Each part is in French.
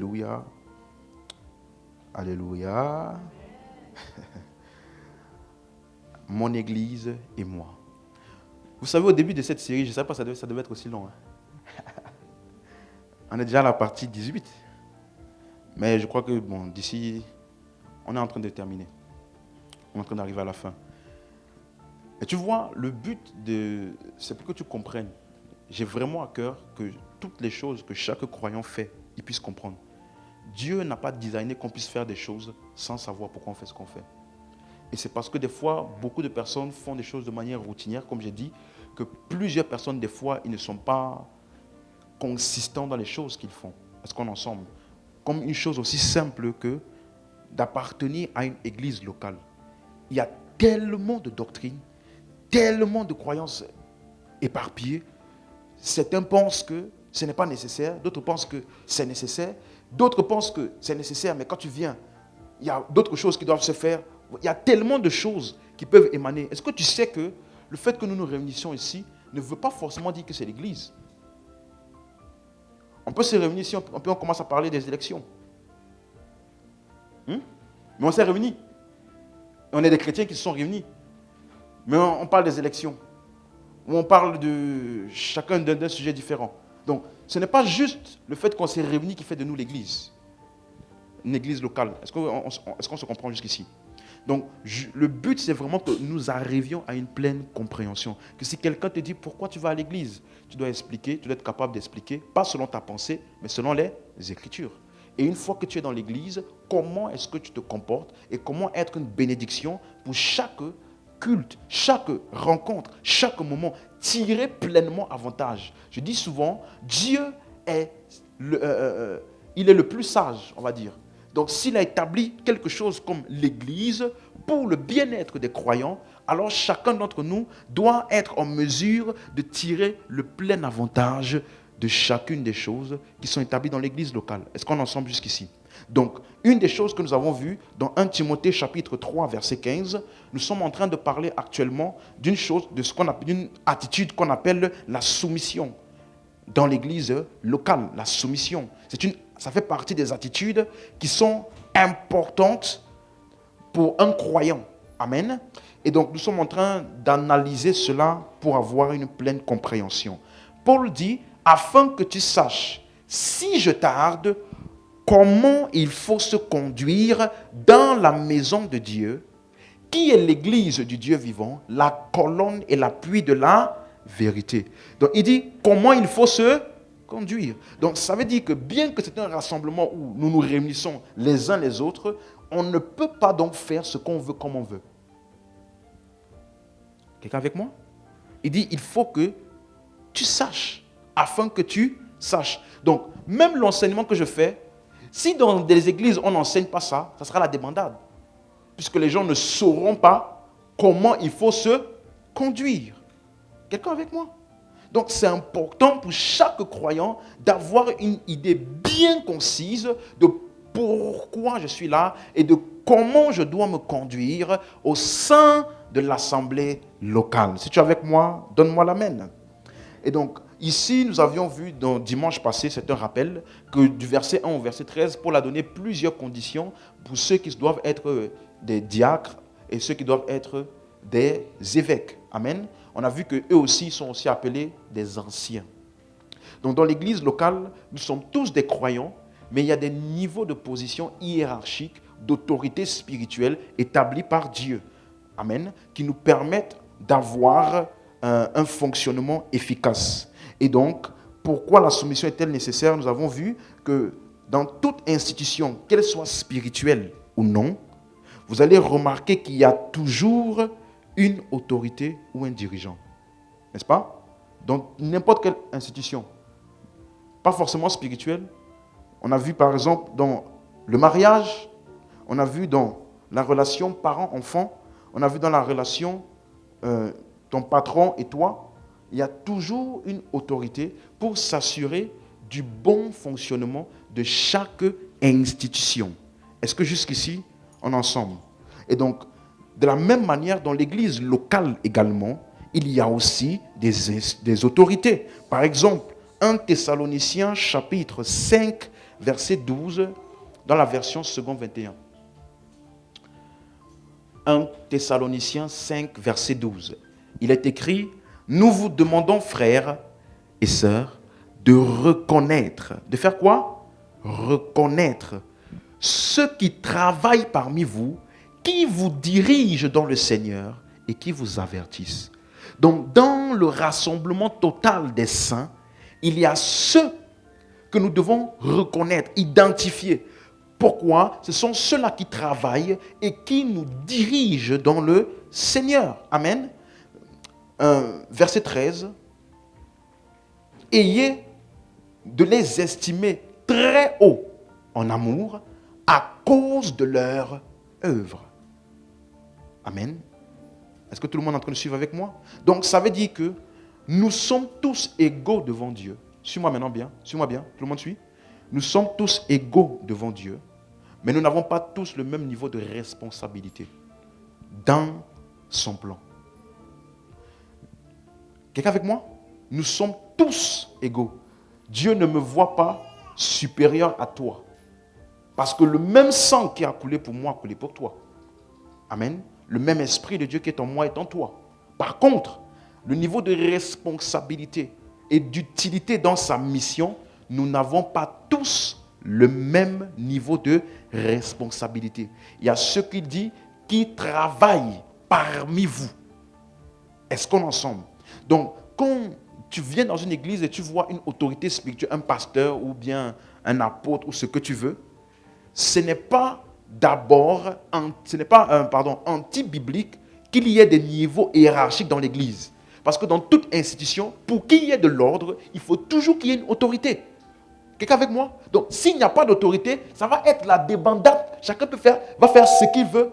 Alléluia. Alléluia. Mon église et moi. Vous savez, au début de cette série, je ne sais pas, ça devait être aussi long. On est déjà à la partie 18. Mais je crois que d'ici, on est en train de terminer. On est en train d'arriver à la fin. Et tu vois, le but, c'est pour que tu comprennes. J'ai vraiment à cœur que toutes les choses que chaque croyant fait, il puisse comprendre. Dieu n'a pas designé qu'on puisse faire des choses sans savoir pourquoi on fait ce qu'on fait. Et c'est parce que des fois, beaucoup de personnes font des choses de manière routinière, comme j'ai dit, que plusieurs personnes, des fois, ils ne sont pas consistants dans les choses qu'ils font. Est-ce qu'on est ensemble? Comme une chose aussi simple que d'appartenir à une église locale. Il y a tellement de doctrines, tellement de croyances éparpillées. Certains pensent que ce n'est pas nécessaire, d'autres pensent que c'est nécessaire, d'autres pensent que c'est nécessaire, mais quand tu viens, il y a d'autres choses qui doivent se faire. Il y a tellement de choses qui peuvent émaner. Est-ce que tu sais que le fait que nous nous réunissions ici ne veut pas forcément dire que c'est l'église? On peut se réunir ici, on commence à parler des élections. Mais on s'est réunis. On est des chrétiens qui se sont réunis. Mais on parle des élections. Ou on parle de chacun d'un sujet différent. Donc, ce n'est pas juste le fait qu'on s'est réunis qui fait de nous l'église. Une église locale. Est-ce qu'on se comprend jusqu'ici? Donc, le but, c'est vraiment que nous arrivions à une pleine compréhension. Que si quelqu'un te dit pourquoi tu vas à l'église, tu dois expliquer, tu dois être capable d'expliquer, pas selon ta pensée, mais selon les Écritures. Et une fois que tu es dans l'église, comment est-ce que tu te comportes et comment être une bénédiction pour chaque culte, chaque rencontre, chaque moment, tirer pleinement avantage. Je dis souvent, Dieu est il est le plus sage, on va dire. Donc s'il a établi quelque chose comme l'église pour le bien-être des croyants, alors chacun d'entre nous doit être en mesure de tirer le plein avantage de chacune des choses qui sont établies dans l'église locale. Est-ce qu'on est ensemble jusqu'ici? Donc, une des choses que nous avons vues dans 1 Timothée chapitre 3, verset 15, nous sommes en train de parler actuellement d'une chose, d'une attitude qu'on appelle la soumission. Dans l'église locale, la soumission. Ça fait partie des attitudes qui sont importantes pour un croyant. Amen. Et donc, nous sommes en train d'analyser cela pour avoir une pleine compréhension. Paul dit, afin que tu saches, si je tarde, comment il faut se conduire dans la maison de Dieu, qui est l'église du Dieu vivant, la colonne et l'appui de la vérité. Donc il dit comment il faut se conduire. Donc ça veut dire que bien que c'est un rassemblement où nous nous réunissons les uns les autres, on ne peut pas donc faire ce qu'on veut comme on veut. Quelqu'un avec moi? Il dit il faut que tu saches, afin que tu saches. Donc même l'enseignement que je fais, si dans des églises on n'enseigne pas ça, ça sera la débandade. Puisque les gens ne sauront pas comment il faut se conduire. Quelqu'un avec moi? Donc c'est important pour chaque croyant d'avoir une idée bien concise de pourquoi je suis là et de comment je dois me conduire au sein de l'assemblée locale. Si tu es avec moi, donne-moi l'amen. Et donc, ici, nous avions vu, dimanche passé, c'est un rappel, que du verset 1 au verset 13, Paul a donné plusieurs conditions pour ceux qui doivent être des diacres et ceux qui doivent être des évêques. Amen. On a vu qu'eux aussi sont aussi appelés des anciens. Donc, dans l'église locale, nous sommes tous des croyants, mais il y a des niveaux de position hiérarchique, d'autorité spirituelle établis par Dieu. Amen. Qui nous permettent d'avoir un fonctionnement efficace. Et donc, pourquoi la soumission est-elle nécessaire? Nous avons vu que dans toute institution, qu'elle soit spirituelle ou non, vous allez remarquer qu'il y a toujours une autorité ou un dirigeant. N'est-ce pas? Dans n'importe quelle institution. Pas forcément spirituelle. On a vu par exemple dans le mariage, on a vu dans la relation parent-enfant, on a vu dans la relation ton patron et toi, il y a toujours une autorité pour s'assurer du bon fonctionnement de chaque institution. Est-ce que jusqu'ici, on est ensemble? Et donc, de la même manière, dans l'église locale également, il y a aussi des autorités. Par exemple, 1 Thessaloniciens chapitre 5, verset 12, dans la version second 21. 1 Thessaloniciens 5, verset 12. Il est écrit, « Nous vous demandons, frères et sœurs, de reconnaître. » De faire quoi? Reconnaître ceux qui travaillent parmi vous, qui vous dirigent dans le Seigneur et qui vous avertissent. Donc, dans le rassemblement total des saints, il y a ceux que nous devons reconnaître, identifier. Pourquoi? Ce sont ceux-là qui travaillent et qui nous dirigent dans le Seigneur. Amen. Verset 13. Ayez de les estimer très haut en amour à cause de leur œuvre. Amen. Est-ce que tout le monde est en train de suivre avec moi? Donc, ça veut dire que nous sommes tous égaux devant Dieu. Suis-moi maintenant bien. Suis-moi bien. Tout le monde suit? Nous sommes tous égaux devant Dieu, mais nous n'avons pas tous le même niveau de responsabilité dans son plan. Quelqu'un avec moi? Nous sommes tous égaux. Dieu ne me voit pas supérieur à toi. Parce que le même sang qui a coulé pour moi a coulé pour toi. Amen. Le même esprit de Dieu qui est en moi est en toi. Par contre, le niveau de responsabilité et d'utilité dans sa mission, nous n'avons pas tous le même niveau de responsabilité. Il y a ceux qui disent qui travaillent parmi vous. Est-ce qu'on est ensemble? Donc, quand tu viens dans une église et tu vois une autorité spirituelle, un pasteur ou bien un apôtre ou ce que tu veux, ce n'est pas d'abord, anti-biblique qu'il y ait des niveaux hiérarchiques dans l'église. Parce que dans toute institution, pour qu'il y ait de l'ordre, il faut toujours qu'il y ait une autorité. Quelqu'un avec moi? Donc, s'il n'y a pas d'autorité, ça va être la débandade. Chacun va faire ce qu'il veut,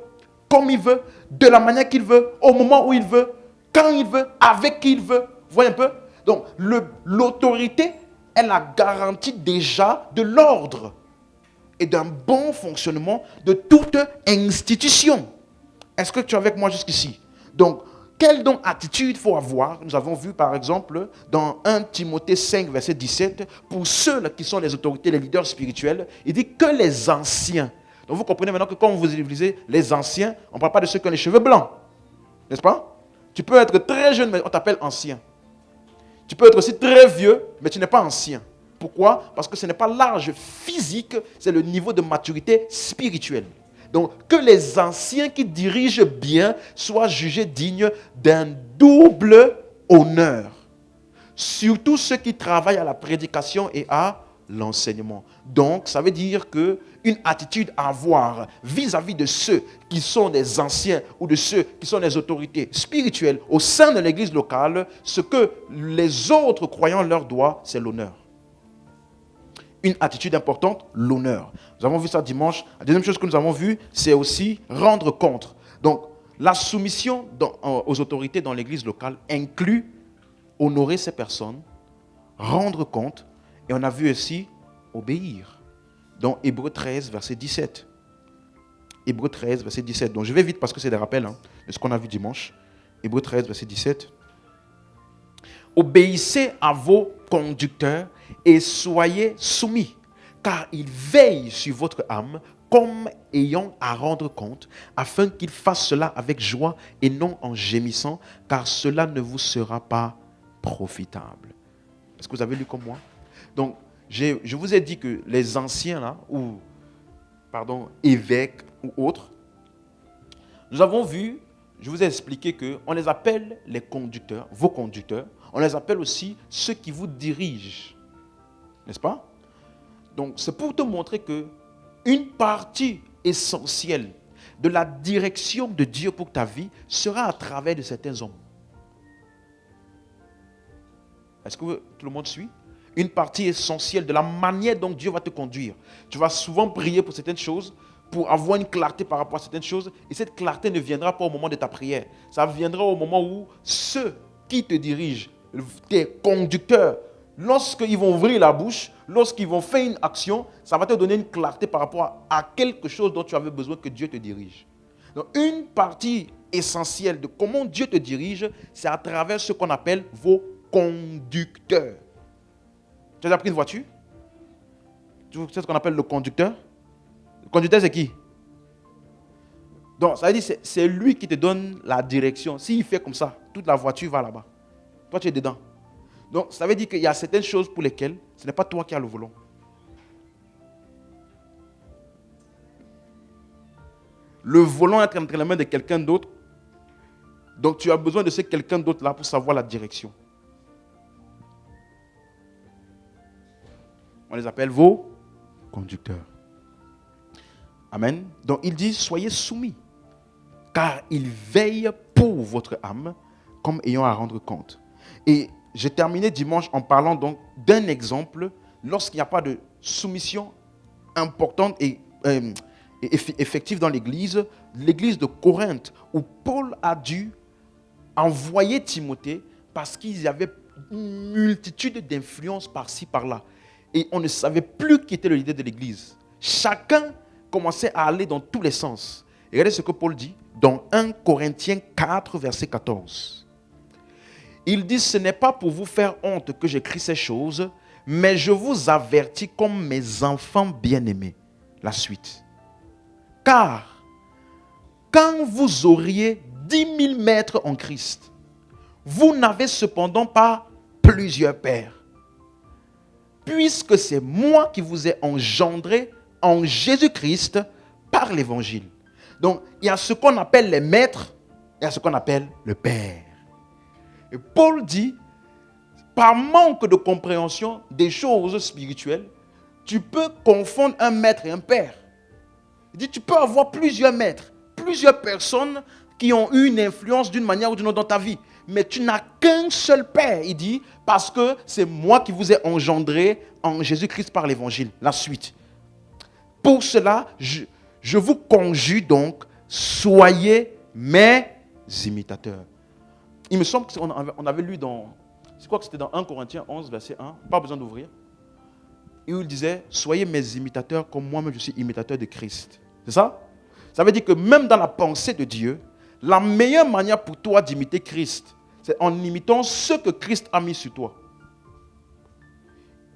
comme il veut, de la manière qu'il veut, au moment où il veut, quand il veut, avec qui il veut. Vous voyez un peu? Donc, l'autorité est la garantie déjà de l'ordre et d'un bon fonctionnement de toute institution. Est-ce que tu es avec moi jusqu'ici? Donc, quelle donc attitude il faut avoir? Nous avons vu par exemple dans 1 Timothée 5, verset 17, pour ceux qui sont les autorités, les leaders spirituels, il dit que les anciens. Donc vous comprenez maintenant que quand vous utilisez les anciens, on ne parle pas de ceux qui ont les cheveux blancs. N'est-ce pas? Tu peux être très jeune, mais on t'appelle ancien. Tu peux être aussi très vieux, mais tu n'es pas ancien. Pourquoi? Parce que ce n'est pas l'âge physique, c'est le niveau de maturité spirituelle. Donc, que les anciens qui dirigent bien soient jugés dignes d'un double honneur. Surtout ceux qui travaillent à la prédication et à l'enseignement. Donc, ça veut dire qu'une attitude à avoir vis-à-vis de ceux qui sont des anciens ou de ceux qui sont des autorités spirituelles au sein de l'église locale, ce que les autres croyants leur doivent, c'est l'honneur. Une attitude importante, l'honneur. Nous avons vu ça dimanche. La deuxième chose que nous avons vu, c'est aussi rendre compte. Donc, la soumission aux autorités dans l'église locale inclut honorer ces personnes, rendre compte, et on a vu aussi obéir. Dans Hébreux 13, verset 17. Hébreux 13, verset 17. Donc, je vais vite parce que c'est des rappels de ce qu'on a vu dimanche. Hébreux 13, verset 17. Obéissez à vos conducteurs et soyez soumis, car ils veillent sur votre âme comme ayant à rendre compte, afin qu'ils fassent cela avec joie et non en gémissant, car cela ne vous sera pas profitable. Est-ce que vous avez lu comme moi? Donc, je vous ai dit que les anciens, là, évêques ou autres, nous avons vu, je vous ai expliqué qu'on les appelle les conducteurs, vos conducteurs. On les appelle aussi ceux qui vous dirigent. N'est-ce pas? Donc, c'est pour te montrer qu'une partie essentielle de la direction de Dieu pour ta vie sera à travers de certains hommes. Est-ce que tout le monde suit? Une partie essentielle de la manière dont Dieu va te conduire. Tu vas souvent prier pour certaines choses, pour avoir une clarté par rapport à certaines choses, et cette clarté ne viendra pas au moment de ta prière. Ça viendra au moment où ceux qui te dirigent, tes conducteurs, lorsqu'ils vont ouvrir la bouche, lorsqu'ils vont faire une action, ça va te donner une clarté par rapport à quelque chose dont tu avais besoin que Dieu te dirige. Donc, une partie essentielle de comment Dieu te dirige, c'est à travers ce qu'on appelle vos conducteurs. Tu as déjà pris une voiture? sais ce qu'on appelle le conducteur. Le conducteur, c'est qui? Donc, ça veut dire c'est lui qui te donne la direction. S'il fait comme ça, toute la voiture va là-bas. Toi, tu es dedans. Donc, ça veut dire qu'il y a certaines choses pour lesquelles ce n'est pas toi qui as le volant. Le volant est entre les mains de quelqu'un d'autre. Donc, tu as besoin de ce quelqu'un d'autre là pour savoir la direction. On les appelle vos conducteurs. Amen. Donc, il dit, soyez soumis, car il veille pour votre âme, comme ayant à rendre compte. Et j'ai terminé dimanche en parlant donc d'un exemple, lorsqu'il n'y a pas de soumission importante et effective dans l'église de Corinthe, où Paul a dû envoyer Timothée parce qu'il y avait une multitude d'influences par-ci, par-là. Et on ne savait plus qui était le leader de l'église. Chacun commençait à aller dans tous les sens. Et regardez ce que Paul dit dans 1 Corinthiens 4, verset 14. Il dit, ce n'est pas pour vous faire honte que j'écris ces choses, mais je vous avertis comme mes enfants bien-aimés. La suite. Car, quand vous auriez 10 000 maîtres en Christ, vous n'avez cependant pas plusieurs pères. Puisque c'est moi qui vous ai engendré en Jésus-Christ par l'évangile. Donc, il y a ce qu'on appelle les maîtres, il y a ce qu'on appelle le père. Et Paul dit, par manque de compréhension des choses spirituelles, tu peux confondre un maître et un père. Il dit, tu peux avoir plusieurs maîtres, plusieurs personnes qui ont eu une influence d'une manière ou d'une autre dans ta vie. Mais tu n'as qu'un seul père, il dit, parce que c'est moi qui vous ai engendré en Jésus-Christ par l'évangile. La suite. Pour cela, je vous conjure donc, soyez mes imitateurs. Il me semble qu'on avait lu dans, je crois que c'était dans 1 Corinthiens 11, verset 1, pas besoin d'ouvrir, et où il disait, soyez mes imitateurs comme moi-même je suis imitateur de Christ. C'est ça? Ça veut dire que même dans la pensée de Dieu, la meilleure manière pour toi d'imiter Christ, c'est en imitant ce que Christ a mis sur toi.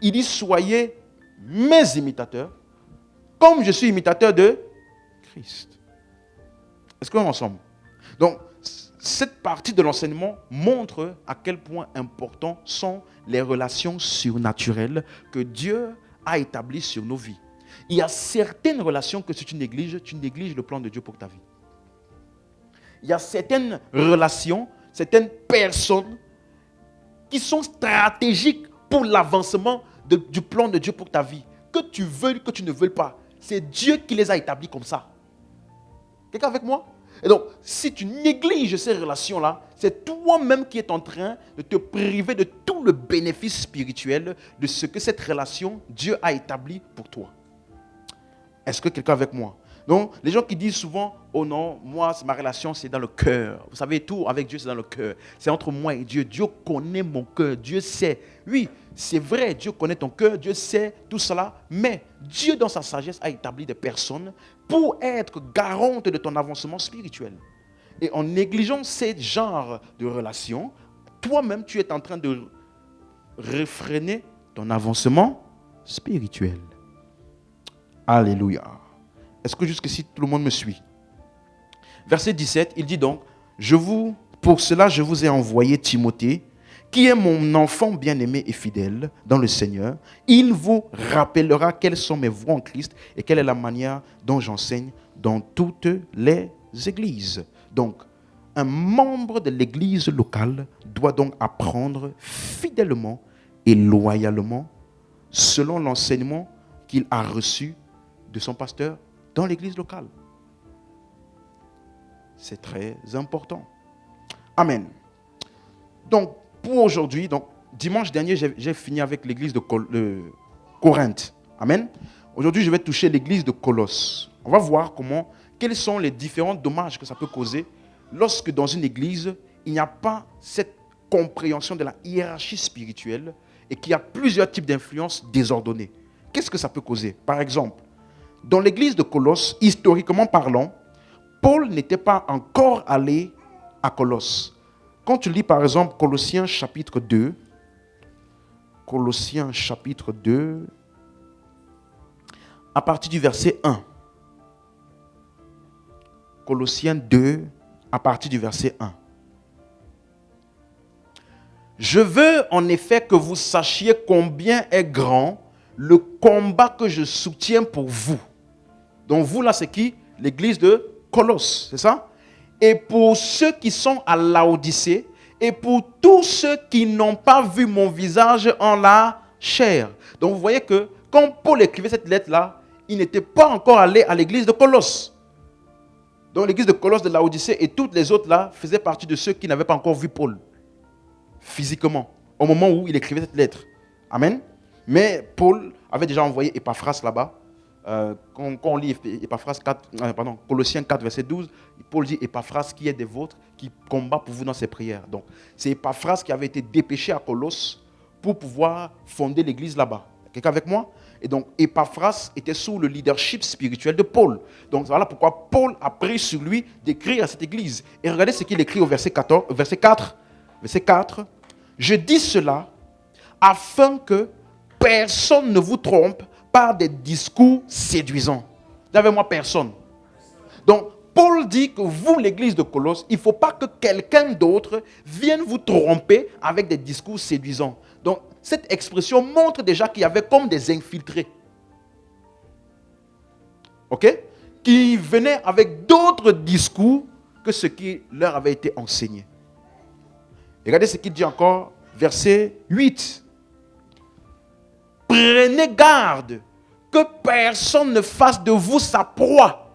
Il dit, soyez mes imitateurs, comme je suis imitateur de Christ. Est-ce qu'on est ensemble? Donc, cette partie de l'enseignement montre à quel point important sont les relations surnaturelles que Dieu a établies sur nos vies. Il y a certaines relations que si tu négliges le plan de Dieu pour ta vie. Il y a certaines relations, certaines personnes qui sont stratégiques pour l'avancement du plan de Dieu pour ta vie. Que tu veuilles, que tu ne veuilles pas. C'est Dieu qui les a établis comme ça. Quelqu'un avec moi? Et donc, si tu négliges ces relations-là, c'est toi-même qui es en train de te priver de tout le bénéfice spirituel de ce que cette relation, Dieu a établi pour toi. Est-ce que quelqu'un est avec moi? Donc, les gens qui disent souvent, oh non, moi, ma relation, c'est dans le cœur. Vous savez, tout avec Dieu, c'est dans le cœur. C'est entre moi et Dieu. Dieu connaît mon cœur. Dieu sait. Oui, c'est vrai, Dieu connaît ton cœur. Dieu sait tout cela. Mais Dieu, dans sa sagesse, a établi des personnes pour être garantes de ton avancement spirituel. Et en négligeant ces genres de relations, toi-même, tu es en train de réfréner ton avancement spirituel. Alléluia. Est-ce que jusqu'ici, tout le monde me suit? Verset 17, il dit donc, pour cela, je vous ai envoyé Timothée, qui est mon enfant bien-aimé et fidèle dans le Seigneur. Il vous rappellera quelles sont mes voies en Christ et quelle est la manière dont j'enseigne dans toutes les églises. Donc, un membre de l'église locale doit donc apprendre fidèlement et loyalement selon l'enseignement qu'il a reçu de son pasteur dans l'église locale. C'est très important. Amen. Donc, pour aujourd'hui, dimanche dernier, j'ai fini avec l'église de Corinthe. Amen. Aujourd'hui, je vais toucher l'église de Colosse. On va voir quels sont les différents dommages que ça peut causer lorsque dans une église, il n'y a pas cette compréhension de la hiérarchie spirituelle et qu'il y a plusieurs types d'influences désordonnées. Qu'est-ce que ça peut causer? Par exemple, dans l'église de Colosse, historiquement parlant, Paul n'était pas encore allé à Colosse. Quand tu lis par exemple Colossiens chapitre 2, à partir du verset 1. Colossiens 2, à partir du verset 1. Je veux en effet que vous sachiez combien est grand le combat que je soutiens pour vous. Donc vous là, c'est qui? L'église de Colosse, c'est ça? Et pour ceux qui sont à Laodicée, et pour tous ceux qui n'ont pas vu mon visage en la chair. Donc vous voyez que quand Paul écrivait cette lettre-là, il n'était pas encore allé à l'église de Colosse. Donc l'église de Colosse, de Laodicée et toutes les autres là faisaient partie de ceux qui n'avaient pas encore vu Paul physiquement, au moment où il écrivait cette lettre. Amen. Mais Paul avait déjà envoyé Épaphras là-bas. Quand on lit Colossiens 4, verset 12, Paul dit Épaphras qui est des vôtres, qui combat pour vous dans ses prières. Donc, c'est Épaphras qui avait été dépêché à Colosse pour pouvoir fonder l'église là-bas. Quelqu'un avec moi? Et donc, Épaphras était sous le leadership spirituel de Paul. Donc, voilà pourquoi Paul a pris sur lui d'écrire à cette église. Et regardez ce qu'il écrit au verset 4. Verset 4. Je dis cela afin que personne ne vous trompe par des discours séduisants. Avec moi, personne. Donc, Paul dit que vous, l'église de Colosse, il ne faut pas que quelqu'un d'autre vienne vous tromper avec des discours séduisants. Donc, cette expression montre déjà qu'il y avait comme des infiltrés. OK? Qui venaient avec d'autres discours que ce qui leur avait été enseigné. Regardez ce qu'il dit encore, verset 8. Prenez garde que personne ne fasse de vous sa proie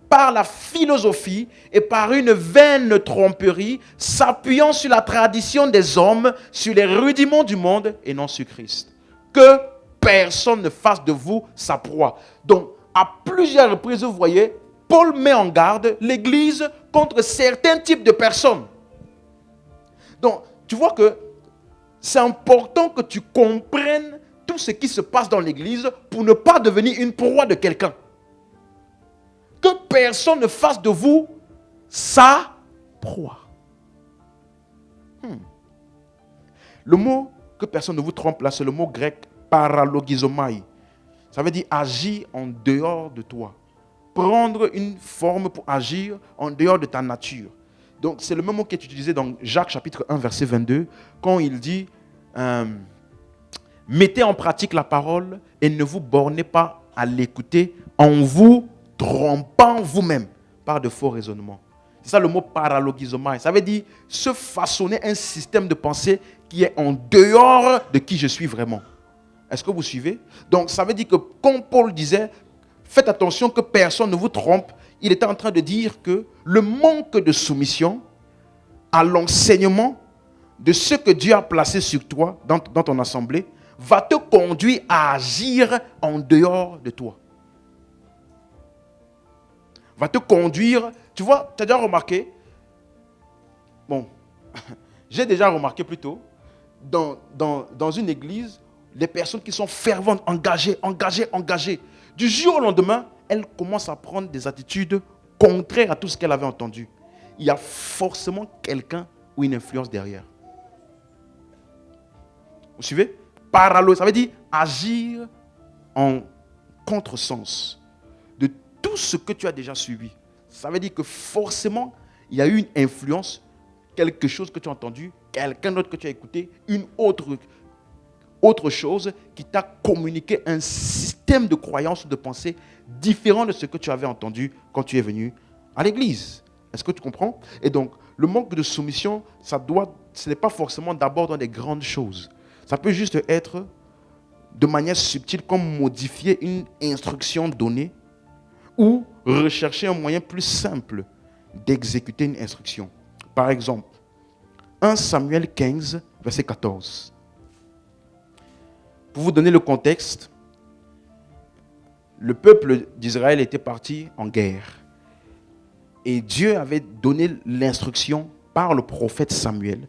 par la philosophie et par une vaine tromperie, s'appuyant sur la tradition des hommes, sur les rudiments du monde et non sur Christ. Que personne ne fasse de vous sa proie. Donc, à plusieurs reprises, vous voyez, Paul met en garde l'Église contre certains types de personnes. Donc, tu vois que c'est important que tu comprennes tout ce qui se passe dans l'église pour ne pas devenir une proie de quelqu'un. Que personne ne fasse de vous sa proie. Le mot que personne ne vous trompe là, c'est le mot grec paralogizomai. Ça veut dire agir en dehors de toi. Prendre une forme pour agir en dehors de ta nature. Donc, c'est le même mot qui est utilisé dans Jacques chapitre 1, verset 22, quand il dit mettez en pratique la parole et ne vous bornez pas à l'écouter en vous trompant vous-même par de faux raisonnements. C'est ça le mot paralogizomai. Ça veut dire se façonner un système de pensée qui est en dehors de qui je suis vraiment. Est-ce que vous suivez? Donc, ça veut dire que quand Paul disait faites attention que personne ne vous trompe, il était en train de dire que le manque de soumission à l'enseignement de ce que Dieu a placé sur toi, dans ton assemblée, va te conduire à agir en dehors de toi. Va te conduire, tu vois, tu as déjà remarqué, j'ai déjà remarqué plutôt, dans une église, les personnes qui sont ferventes, engagées, du jour au lendemain, elles commencent à prendre des attitudes contraires à tout ce qu'elles avaient entendu. Il y a forcément quelqu'un ou une influence derrière. Vous suivez? Parallèle, ça veut dire agir en contresens de tout ce que tu as déjà suivi. Ça veut dire que forcément, il y a eu une influence, quelque chose que tu as entendu, quelqu'un d'autre que tu as écouté, une autre chose qui t'a communiqué un système de croyance ou de pensée différent de ce que tu avais entendu quand tu es venu à l'église. Est-ce que tu comprends? Et donc, le manque de soumission, ce n'est pas forcément d'abord dans des grandes choses. Ça peut juste être de manière subtile, comme modifier une instruction donnée ou rechercher un moyen plus simple d'exécuter une instruction. Par exemple, 1 Samuel 15, verset 14. Pour vous donner le contexte, le peuple d'Israël était parti en guerre. Et Dieu avait donné l'instruction par le prophète Samuel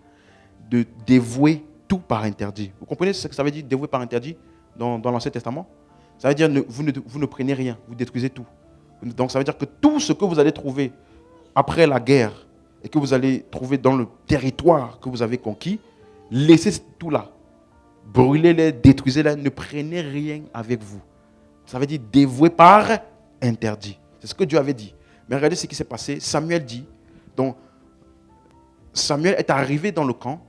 de dévouer tout par interdit. Vous comprenez ce que ça veut dire, dévouer par interdit dans l'Ancien Testament? Ça veut dire vous ne prenez rien, vous détruisez tout. Donc ça veut dire que tout ce que vous allez trouver après la guerre et que vous allez trouver dans le territoire que vous avez conquis, laissez tout là. Brûlez-les, détruisez-les, ne prenez rien avec vous. Ça veut dire dévoué par interdit. C'est ce que Dieu avait dit. Mais regardez ce qui s'est passé. Samuel dit, donc Samuel est arrivé dans le camp.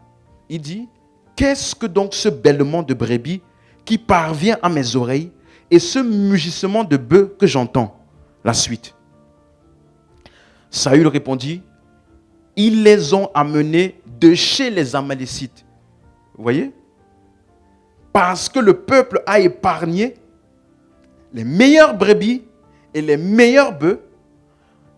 Il dit, qu'est-ce que donc ce bêlement de brebis qui parvient à mes oreilles et ce mugissement de bœufs que j'entends? La suite. Saül répondit, ils les ont amenés de chez les Amalécites. Vous voyez? Parce que le peuple a épargné les meilleures brebis et les meilleurs bœufs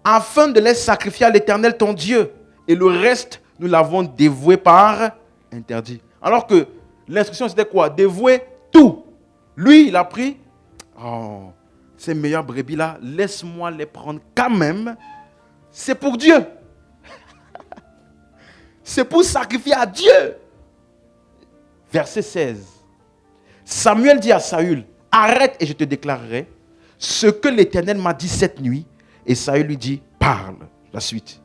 afin de les sacrifier à l'Éternel ton Dieu. Et le reste, nous l'avons dévoué par interdit. Alors que l'instruction c'était quoi? Dévouer tout. Lui, il a pris, ces meilleures brebis-là, laisse-moi les prendre quand même. C'est pour Dieu. C'est pour sacrifier à Dieu. Verset 16. Samuel dit à Saül, arrête et je te déclarerai ce que l'Éternel m'a dit cette nuit. Et Saül lui dit, parle. La suite.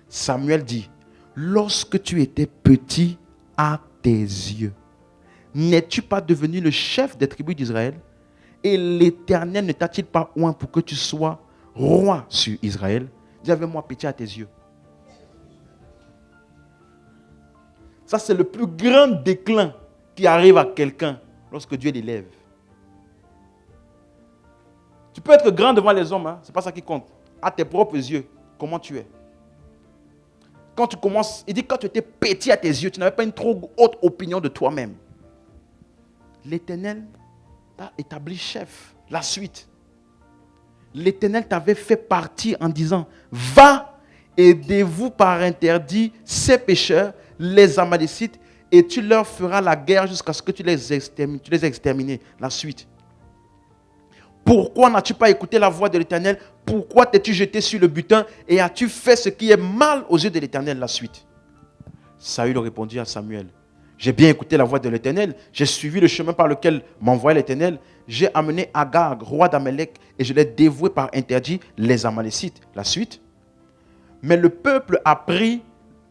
Samuel dit, lorsque tu étais petit à tes yeux, n'es-tu pas devenu le chef des tribus d'Israël? Et l'Éternel ne t'a-t-il pas oint pour que tu sois roi sur Israël? Dis avec moi, petit à tes yeux. Ça, c'est le plus grand déclin qui arrive à quelqu'un lorsque Dieu l'élève. Tu peux être grand devant les hommes, ce n'est pas ça qui compte. À tes propres yeux, comment tu es. Quand tu commences, il dit quand tu étais petit à tes yeux, tu n'avais pas une trop haute opinion de toi-même. L'Éternel t'a établi chef. La suite. L'Éternel t'avait fait partir en disant, va, aidez-vous par interdit ces pécheurs, les Amalécites, et tu leur feras la guerre jusqu'à ce que tu les extermines. La suite. Pourquoi n'as-tu pas écouté la voix de l'Éternel? Pourquoi t'es-tu jeté sur le butin et as-tu fait ce qui est mal aux yeux de l'Éternel? La suite. Saül répondit à Samuel, j'ai bien écouté la voix de l'Éternel, j'ai suivi le chemin par lequel m'envoyait l'Éternel, j'ai amené Agag, roi d'Amalek, et je l'ai dévoué par interdit les Amalécites. La suite. Mais le peuple a pris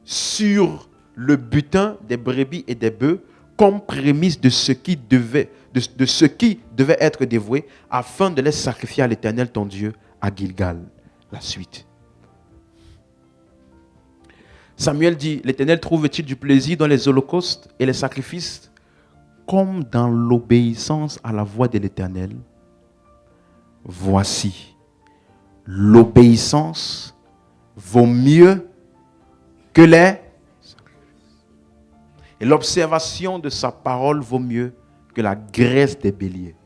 sur le butin des brebis et des bœufs comme prémisse de ce qui devait être dévoué, afin de les sacrifier à l'Éternel ton Dieu à Gilgal. La suite. Samuel dit, l'Éternel trouve-t-il du plaisir dans les holocaustes et les sacrifices comme dans l'obéissance à la voix de l'Éternel? Voici, l'obéissance vaut mieux que les... Et l'observation de sa parole vaut mieux que la graisse des béliers.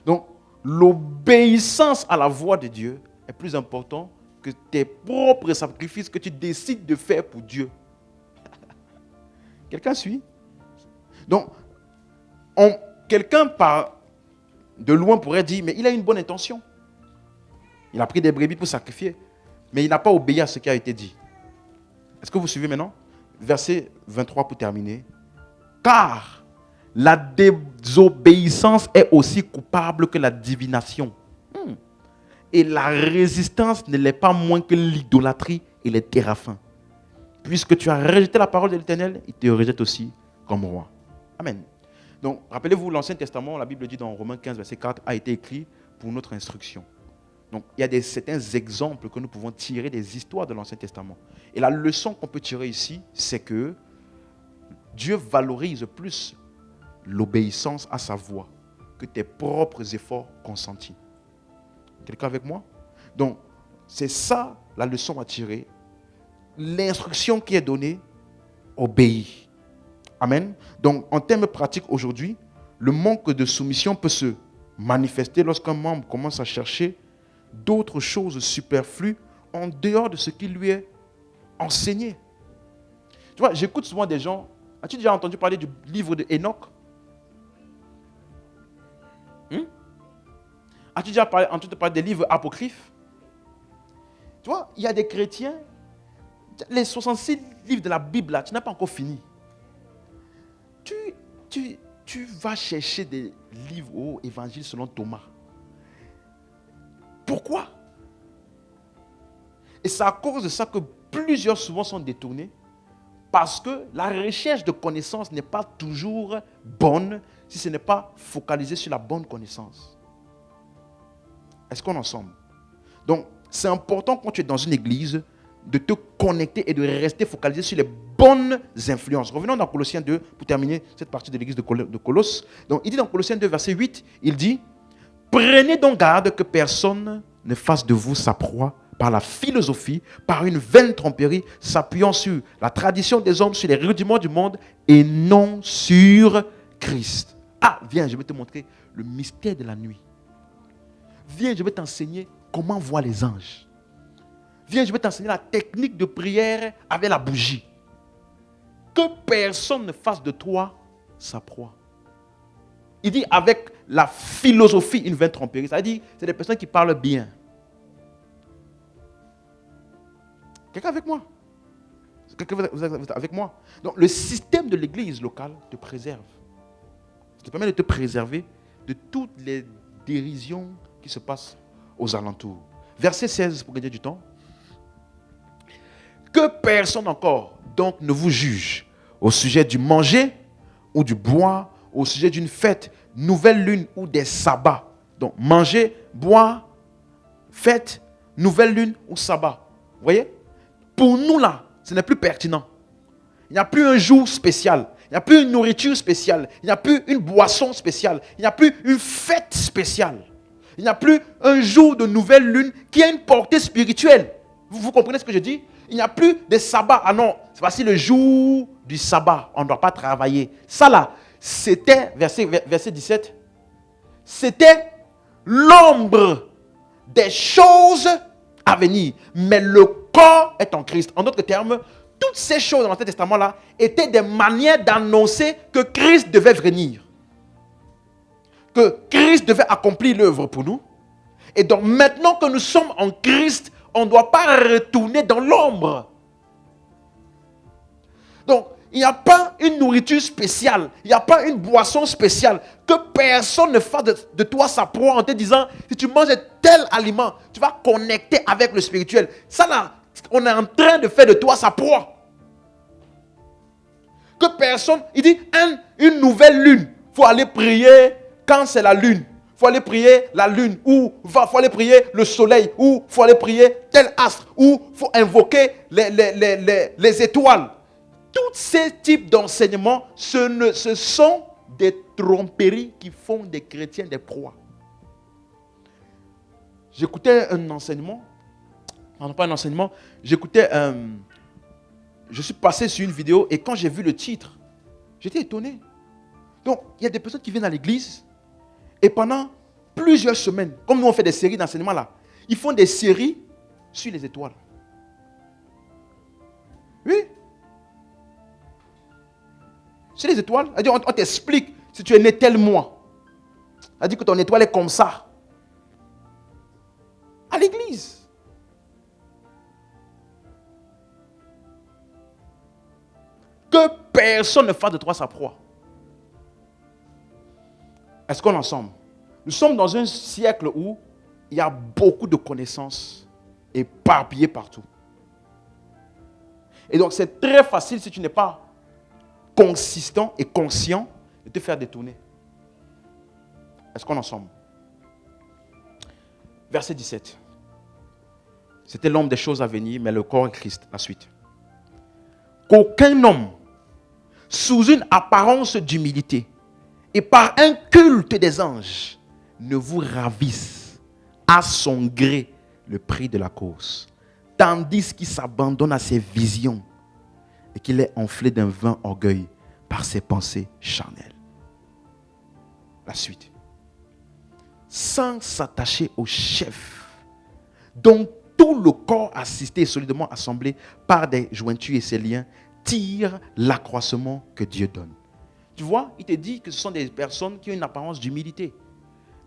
Donc, l'obéissance à la voix de Dieu est plus important que tes propres sacrifices que tu décides de faire pour Dieu. Quelqu'un suit? Donc, quelqu'un de loin pourrait dire, mais il a une bonne intention. Il a pris des brebis pour sacrifier, mais il n'a pas obéi à ce qui a été dit. Est-ce que vous suivez maintenant? Verset 23 pour terminer. Car la désobéissance est aussi coupable que la divination. Et la résistance ne l'est pas moins que l'idolâtrie et les téraphins. Puisque tu as rejeté la parole de l'Éternel, il te rejette aussi comme roi. Amen. Donc, rappelez-vous, l'Ancien Testament, la Bible dit dans Romains 15, verset 4, a été écrit pour notre instruction. Donc, il y a certains exemples que nous pouvons tirer des histoires de l'Ancien Testament. Et la leçon qu'on peut tirer ici, c'est que Dieu valorise plus l'obéissance à sa voix que tes propres efforts consentis. Quelqu'un avec moi? Donc, c'est ça la leçon à tirer. L'instruction qui est donnée, obéis. Amen. Donc, en termes pratiques aujourd'hui, le manque de soumission peut se manifester lorsqu'un membre commence à chercher d'autres choses superflues en dehors de ce qui lui est enseigné. Tu vois, j'écoute souvent des gens. As-tu déjà entendu parler du livre de Enoch? As-tu déjà entendu parler des livres apocryphes? Tu vois, il y a des chrétiens, les 66 livres de la Bible, là, tu n'as pas encore fini. Tu vas chercher des livres au évangile selon Thomas. Pourquoi? Et c'est à cause de ça que plusieurs souvent sont détournés Parce que la recherche de connaissances n'est pas toujours bonne si ce n'est pas focalisé sur la bonne connaissance. Est-ce qu'on est ensemble? Donc, c'est important quand tu es dans une église de te connecter et de rester focalisé sur les bonnes influences. Revenons dans Colossiens 2 pour terminer cette partie de l'église de Colosse. Donc, il dit dans Colossiens 2, verset 8, il dit « Prenez donc garde que personne ne fasse de vous sa proie par la philosophie, par une vaine tromperie, s'appuyant sur la tradition des hommes, sur les rudiments du monde et non sur Christ. » Ah, viens, je vais te montrer le mystère de la nuit. Viens, je vais t'enseigner comment voir les anges. Viens, je vais t'enseigner la technique de prière avec la bougie. Que personne ne fasse de toi sa proie. Il dit avec la philosophie, une vaine tromperie. Ça veut dire, c'est des personnes qui parlent bien. Quelqu'un avec moi? Quelqu'un avec moi? Donc, le système de l'église locale te préserve. Ça te permet de te préserver de toutes les dérisions qui se passent aux alentours. Verset 16, pour gagner du temps. Que personne encore, donc, ne vous juge au sujet du manger ou du boire, au sujet d'une fête, nouvelle lune ou des sabbats. Donc, manger, boire, fête, nouvelle lune ou sabbat. Vous voyez? Pour nous, là, ce n'est plus pertinent. Il n'y a plus un jour spécial. Il n'y a plus une nourriture spéciale. Il n'y a plus une boisson spéciale. Il n'y a plus une fête spéciale. Il n'y a plus un jour de nouvelle lune qui a une portée spirituelle. Vous comprenez ce que je dis? Il n'y a plus de sabbat. Ah non, c'est voici le jour du sabbat. On ne doit pas travailler. Ça là, c'était, verset 17, c'était l'ombre des choses à venir. Mais le corps est en Christ. En d'autres termes, toutes ces choses dans l'Ancien Testament-là étaient des manières d'annoncer que Christ devait venir. Que Christ devait accomplir l'œuvre pour nous. Et donc maintenant que nous sommes en Christ, on ne doit pas retourner dans l'ombre. Donc, il n'y a pas une nourriture spéciale. Il n'y a pas une boisson spéciale. Que personne ne fasse de toi sa proie en te disant, si tu manges tel aliment, tu vas connecter avec le spirituel. Ça là, on est en train de faire de toi sa proie. Que personne, il dit, une nouvelle lune. Il faut aller prier quand c'est la lune. Il faut aller prier la lune, ou il faut aller prier le soleil, ou il faut aller prier tel astre, ou il faut invoquer les étoiles. Tous ces types d'enseignements, ce sont des tromperies qui font des chrétiens des proies. J'écoutais un enseignement, non pas un enseignement, je suis passé sur une vidéo et quand j'ai vu le titre, j'étais étonné. Donc, il y a des personnes qui viennent à l'église et pendant plusieurs semaines, comme nous on fait des séries d'enseignement là, ils font des séries sur les étoiles. Oui. Sur les étoiles, on t'explique si tu es né tel mois. On dit que ton étoile est comme ça. À l'église. Que personne ne fasse de toi sa proie. Est-ce qu'on est ensemble? Nous sommes dans un siècle où il y a beaucoup de connaissances éparpillées partout. Et donc c'est très facile si tu n'es pas consistant et conscient de te faire détourner. Est-ce qu'on est ensemble? Verset 17. C'était l'ombre des choses à venir, mais le corps est Christ. La suite. Qu'aucun homme, sous une apparence d'humilité et par un culte des anges, ne vous ravisse à son gré le prix de la cause, tandis qu'il s'abandonne à ses visions et qu'il est enflé d'un vain orgueil par ses pensées charnelles. La suite. Sans s'attacher au chef, dont tout le corps assisté et solidement assemblé par des jointures et ses liens tire l'accroissement que Dieu donne. Tu vois, il te dit que ce sont des personnes qui ont une apparence d'humilité,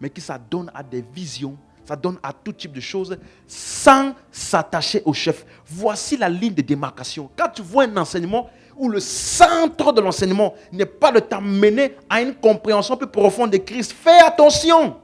mais qui s'adonnent à des visions, s'adonnent à tout type de choses sans s'attacher au chef. Voici la ligne de démarcation. Quand tu vois un enseignement où le centre de l'enseignement n'est pas de t'amener à une compréhension plus profonde de Christ, fais attention.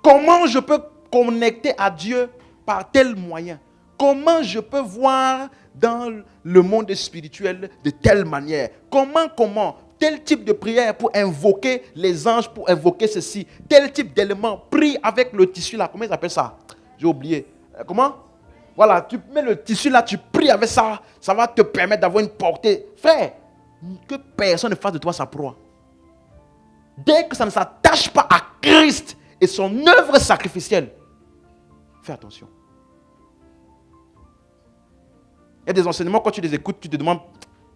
Comment je peux connecter à Dieu par tel moyen? Comment je peux voir dans le monde spirituel de telle manière? Comment? Tel type de prière pour invoquer les anges, pour invoquer ceci. Tel type d'élément. Prie avec le tissu là. Comment ils appellent ça? J'ai oublié. Comment? Voilà, tu mets le tissu là, tu pries avec ça. Ça va te permettre d'avoir une portée. Frère, que personne ne fasse de toi sa proie. Dès que ça ne s'attache pas à Christ et son œuvre sacrificielle, fais attention. Il y a des enseignements, quand tu les écoutes, tu te demandes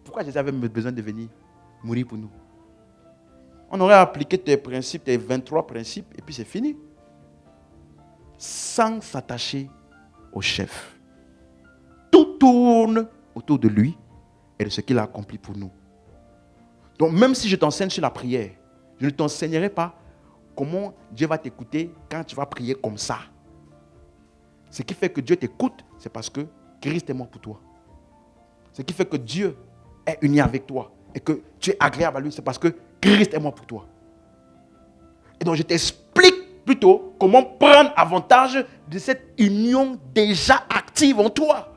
pourquoi Jésus avait besoin de venir mourir pour nous. On aurait appliqué tes principes, tes 23 principes, et puis c'est fini. Sans s'attacher au chef. Tout tourne autour de lui et de ce qu'il a accompli pour nous. Donc même si je t'enseigne sur la prière, je ne t'enseignerai pas comment Dieu va t'écouter quand tu vas prier comme ça. Ce qui fait que Dieu t'écoute, c'est parce que Christ est mort pour toi. Ce qui fait que Dieu est uni avec toi et que tu es agréable à lui, c'est parce que Christ est mort pour toi. Et donc je t'explique plutôt comment prendre avantage de cette union déjà active en toi.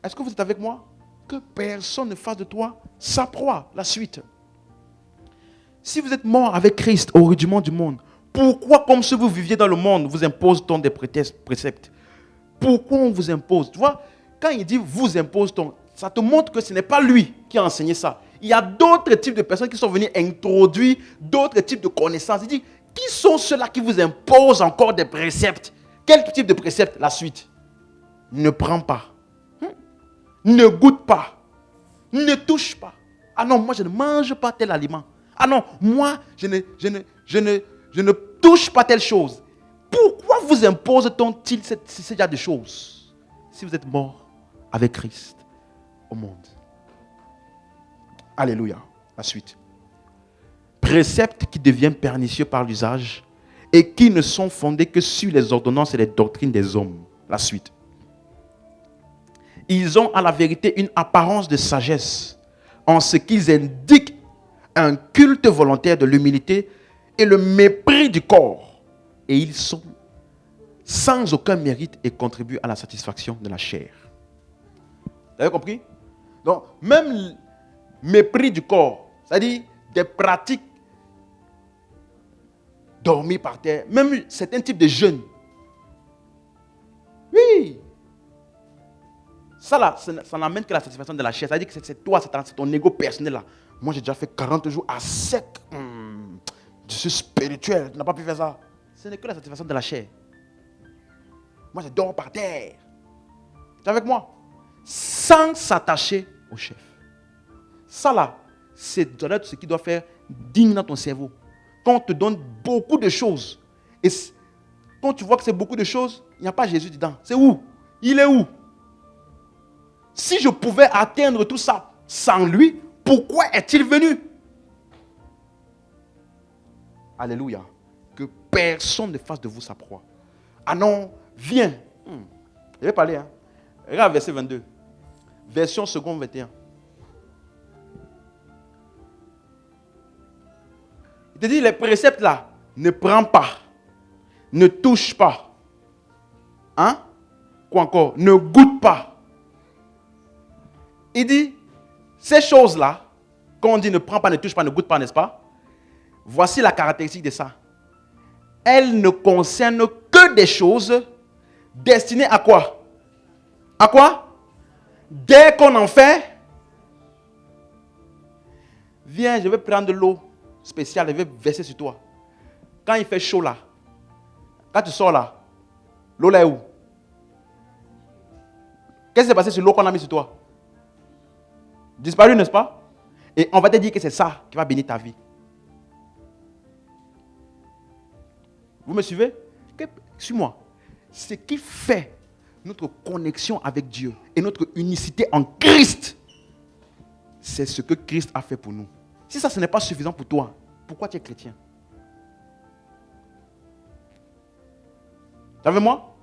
Est-ce que vous êtes avec moi? Que personne ne fasse de toi sa proie. La suite. Si vous êtes mort avec Christ au rudiment du monde, pourquoi, comme si vous viviez dans le monde, vous impose-t-on des préceptes? Pourquoi on vous impose? Tu vois, quand il dit vous impose-t-on, ça te montre que ce n'est pas lui qui a enseigné ça. Il y a d'autres types de personnes qui sont venues introduire d'autres types de connaissances. Il dit, qui sont ceux-là qui vous imposent encore des préceptes? Quel type de préceptes? La suite. Ne prends pas. Ne goûte pas. Ne touche pas. Ah non, moi je ne mange pas tel aliment. Ah non, moi je ne touche pas telle chose. Pourquoi vous impose-t-on-il ce genre de choses si vous êtes mort avec Christ au monde? Alléluia. La suite. Préceptes qui deviennent pernicieux par l'usage et qui ne sont fondés que sur les ordonnances et les doctrines des hommes. La suite. Ils ont à la vérité une apparence de sagesse en ce qu'ils indiquent un culte volontaire de l'humilité et le mépris du corps. Et ils sont sans aucun mérite et contribuent à la satisfaction de la chair. Vous avez compris? Donc, même mépris du corps, c'est-à-dire des pratiques, dormir par terre, même certains types de jeûnes. Oui. Ça là, ça n'amène que la satisfaction de la chair. C'est-à-dire que c'est toi, c'est ton ego personnel là. Moi j'ai déjà fait 40 jours à sec. Je suis spirituel, tu n'as pas pu faire ça. Ce n'est que la satisfaction de la chair. Moi je dors par terre. Tu es avec moi? Sans s'attacher au chef. Ça là, c'est ce qui doit faire digne dans ton cerveau. Quand on te donne beaucoup de choses, et quand tu vois que c'est beaucoup de choses, il n'y a pas Jésus dedans. C'est où? Il est où? Si je pouvais atteindre tout ça sans lui, pourquoi est-il venu? Alléluia. Que personne ne fasse de vous sa proie. Ah non, viens. Je vais parler. Regarde verset 22. Version seconde 21. Il te dit les préceptes là, ne prends pas. Ne touche pas. Hein? Quoi encore? Ne goûte pas. Il dit, ces choses-là, quand on dit ne prends pas, ne touche pas, ne goûte pas, n'est-ce pas? Voici la caractéristique de ça. Elles ne concernent que des choses destinées à quoi? À quoi? Dès qu'on en fait, viens, je vais prendre de l'eau spéciale, je vais verser sur toi. Quand il fait chaud là, quand tu sors là, l'eau là est où? Qu'est-ce qui s'est passé sur l'eau qu'on a mis sur toi? Disparu, n'est-ce pas? Et on va te dire que c'est ça qui va bénir ta vie. Vous me suivez? Suis-moi. Ce qui fait notre connexion avec Dieu et notre unicité en Christ, c'est ce que Christ a fait pour nous. Si ça, ce n'est pas suffisant pour toi, pourquoi tu es chrétien? Tu avec moi?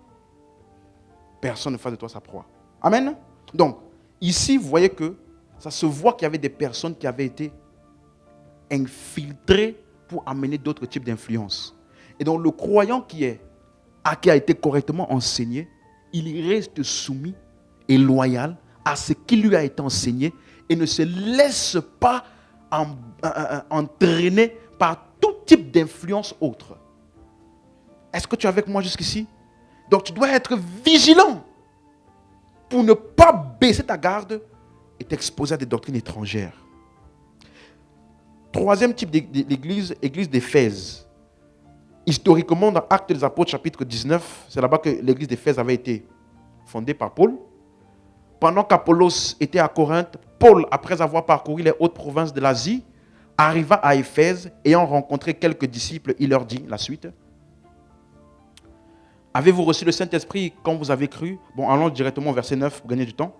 Personne ne fasse de toi sa proie. Amen? Donc, ici, vous voyez que ça se voit qu'il y avait des personnes qui avaient été infiltrées pour amener d'autres types d'influences. Et donc, le croyant qui est qui a été correctement enseigné, il reste soumis et loyal à ce qui lui a été enseigné et ne se laisse pas entraîner par tout type d'influence autre. Est-ce que tu es avec moi jusqu'ici? Donc tu dois être vigilant pour ne pas baisser ta garde et t'exposer à des doctrines étrangères. Troisième type d'église, l'église d'Éphèse. Historiquement, dans Actes des Apôtres, chapitre 19, c'est là-bas que l'église d'Éphèse avait été fondée par Paul. Pendant qu'Apollos était à Corinthe, Paul, après avoir parcouru les hautes provinces de l'Asie, arriva à Éphèse, ayant rencontré quelques disciples, il leur dit la suite. Avez-vous reçu le Saint-Esprit quand vous avez cru? Bon, allons directement au verset 9 pour gagner du temps.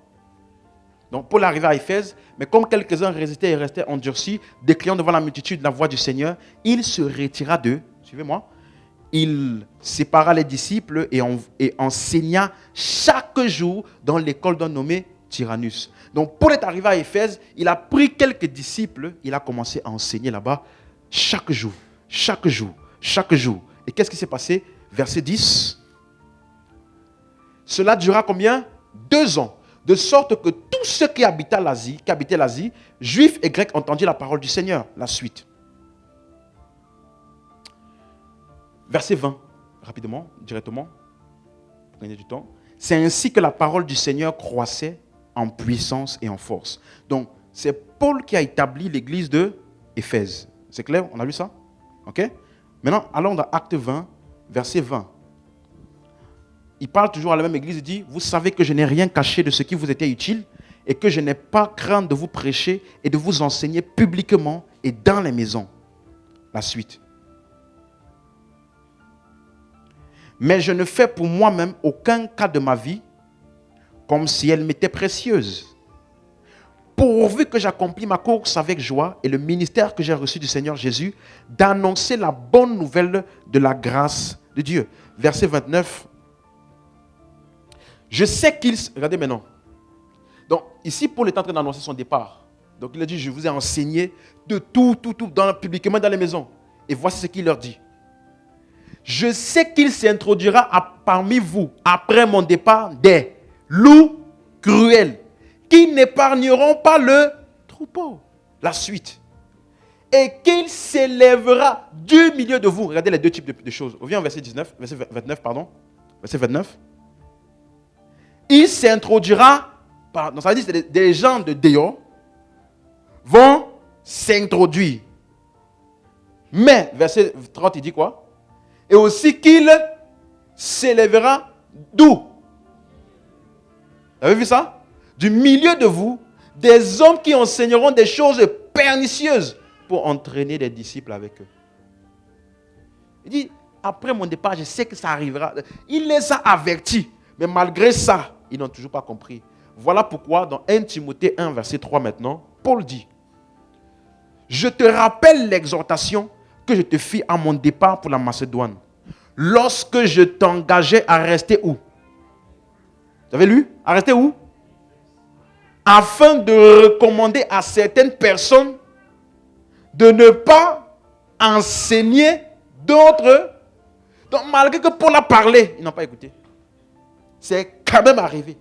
Donc, Paul arriva à Éphèse, mais comme quelques-uns résistaient et restaient endurcis, décriant devant la multitude la voix du Seigneur, il se retira d'eux. Suivez-moi. Il sépara les disciples et enseigna chaque jour dans l'école d'un nommé Tyrannus. Donc, Paul est arrivé à Éphèse, il a pris quelques disciples, il a commencé à enseigner là-bas chaque jour, chaque jour, chaque jour. Et qu'est-ce qui s'est passé? Verset 10. Cela dura combien? 2 ans. De sorte que tous ceux qui habitaient l'Asie, juifs et grecs, entendirent la parole du Seigneur. La suite. Verset 20, rapidement, directement, pour gagner du temps. C'est ainsi que la parole du Seigneur croissait en puissance et en force. Donc, c'est Paul qui a établi l'église de Éphèse. C'est clair? On a lu ça? Ok? Maintenant, allons dans Acte 20, verset 20. Il parle toujours à la même église, il dit, vous savez que je n'ai rien caché de ce qui vous était utile et que je n'ai pas crainte de vous prêcher et de vous enseigner publiquement et dans les maisons. La suite. Mais je ne fais pour moi-même aucun cas de ma vie comme si elle m'était précieuse. Pourvu que j'accomplis ma course avec joie et le ministère que j'ai reçu du Seigneur Jésus, d'annoncer la bonne nouvelle de la grâce de Dieu. Verset 29. Je sais qu'il... Regardez maintenant. Donc, ici, Paul est en train d'annoncer son départ. Donc, il a dit, je vous ai enseigné de tout, publiquement dans les maisons. Et voici ce qu'il leur dit. Je sais qu'il s'introduira parmi vous, après mon départ, des loups cruels, qui n'épargneront pas le troupeau. La suite. Et qu'il s'élèvera du milieu de vous. Regardez les deux types de choses. On vient au verset 29, pardon. Verset 29. Il s'introduira, donc ça veut dire que des gens de dehors vont s'introduire. Mais, verset 30, il dit quoi? Et aussi qu'il s'élèvera d'où? Vous avez vu ça? Du milieu de vous, des hommes qui enseigneront des choses pernicieuses pour entraîner des disciples avec eux. Il dit, après mon départ, je sais que ça arrivera. Il les a avertis, mais malgré ça, ils n'ont toujours pas compris. Voilà pourquoi dans 1 Timothée 1, verset 3 maintenant, Paul dit, je te rappelle l'exhortation que je te fis à mon départ pour la Macédoine, lorsque je t'engageais à rester où? Vous avez lu? À rester où? Afin de recommander à certaines personnes de ne pas enseigner d'autres. Donc malgré que Paul a parlé, ils n'ont pas écouté. C'est quand même arrivé.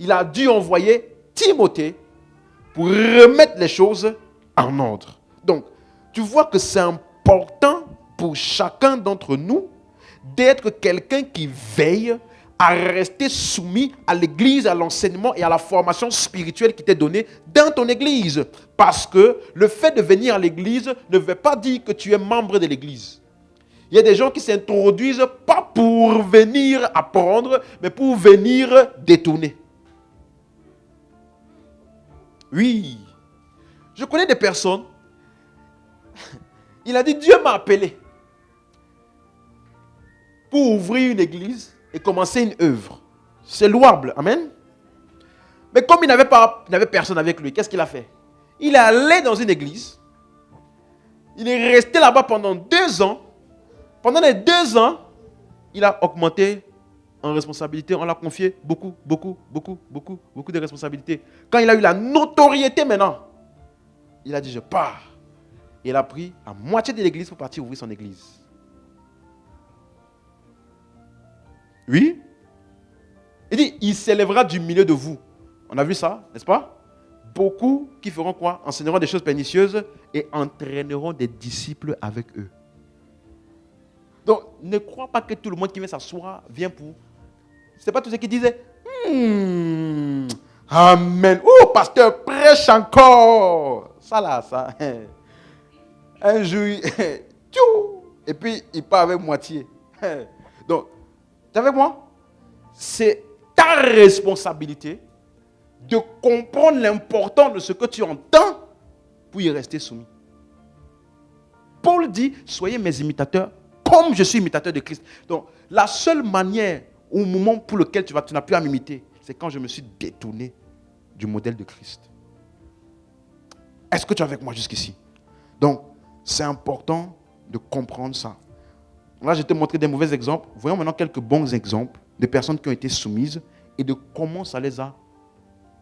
Il a dû envoyer Timothée pour remettre les choses en ordre. Donc, tu vois que c'est important pour chacun d'entre nous d'être quelqu'un qui veille à rester soumis à l'église, à l'enseignement et à la formation spirituelle qui t'est donnée dans ton église. Parce que le fait de venir à l'église ne veut pas dire que tu es membre de l'église. Il y a des gens qui s'introduisent pas pour venir apprendre, mais pour venir détourner. Oui. Je connais des personnes. Il a dit, Dieu m'a appelé pour ouvrir une église et commencer une œuvre. C'est louable. Amen. Mais comme il n'avait personne avec lui, qu'est-ce qu'il a fait? Il est allé dans une église. Il est resté là-bas pendant 2 ans. Pendant les 2 ans, il a augmenté en responsabilité. On l'a confié beaucoup de responsabilités. Quand il a eu la notoriété maintenant, il a dit, je pars. Et il a pris la moitié de l'église pour partir ouvrir son église. Oui. Il dit, il s'élèvera du milieu de vous. On a vu ça, n'est-ce pas? Beaucoup qui feront quoi? Enseigneront des choses pernicieuses et entraîneront des disciples avec eux. Donc, ne crois pas que tout le monde qui vient s'asseoir vient pour... Ce n'est pas tous ceux qui disaient Amen. Oh, pasteur, prêche encore. Ça là, ça. Un jour, et puis il part avec moitié. Donc, tu es avec moi? C'est ta responsabilité de comprendre l'importance de ce que tu entends pour y rester soumis. Paul dit, soyez mes imitateurs comme je suis imitateur de Christ. Donc, la seule manière au moment pour lequel tu n'as plus à m'imiter, c'est quand je me suis détourné du modèle de Christ. Est-ce que tu es avec moi jusqu'ici? Donc, c'est important de comprendre ça. Là, je t'ai montré des mauvais exemples. Voyons maintenant quelques bons exemples de personnes qui ont été soumises et de comment ça les a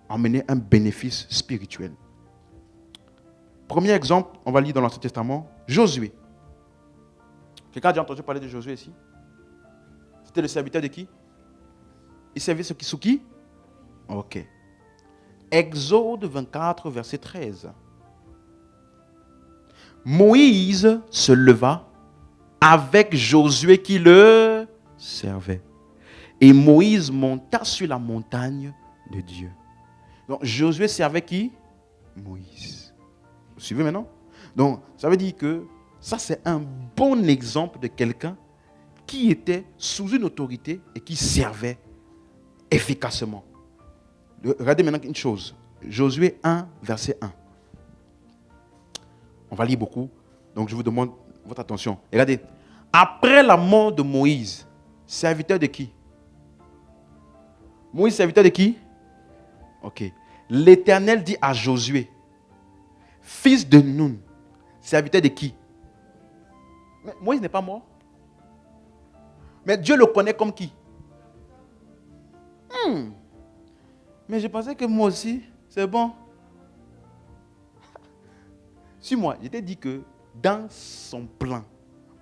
amené un bénéfice spirituel. Premier exemple, on va lire dans l'Ancien Testament, Josué. Quelqu'un a déjà entendu parler de Josué ici? C'était le serviteur de qui? Il servait sous qui? Ok. Exode 24, verset 13. Moïse se leva avec Josué qui le servait. Et Moïse monta sur la montagne de Dieu. Donc Josué servait qui? Moïse. Vous suivez maintenant? Donc ça veut dire que ça c'est un bon exemple de quelqu'un qui était sous une autorité et qui servait efficacement. Regardez maintenant une chose. Josué 1, verset 1. On va lire beaucoup, donc je vous demande votre attention. Regardez. Après la mort de Moïse, serviteur de qui? Moïse, serviteur de qui? Ok. L'Éternel dit à Josué, fils de Nun, serviteur de qui? Mais Moïse n'est pas mort. Mais Dieu le connaît comme qui? Mais je pensais que moi aussi, c'est bon. Suis-moi, je t'ai dit que dans son plan,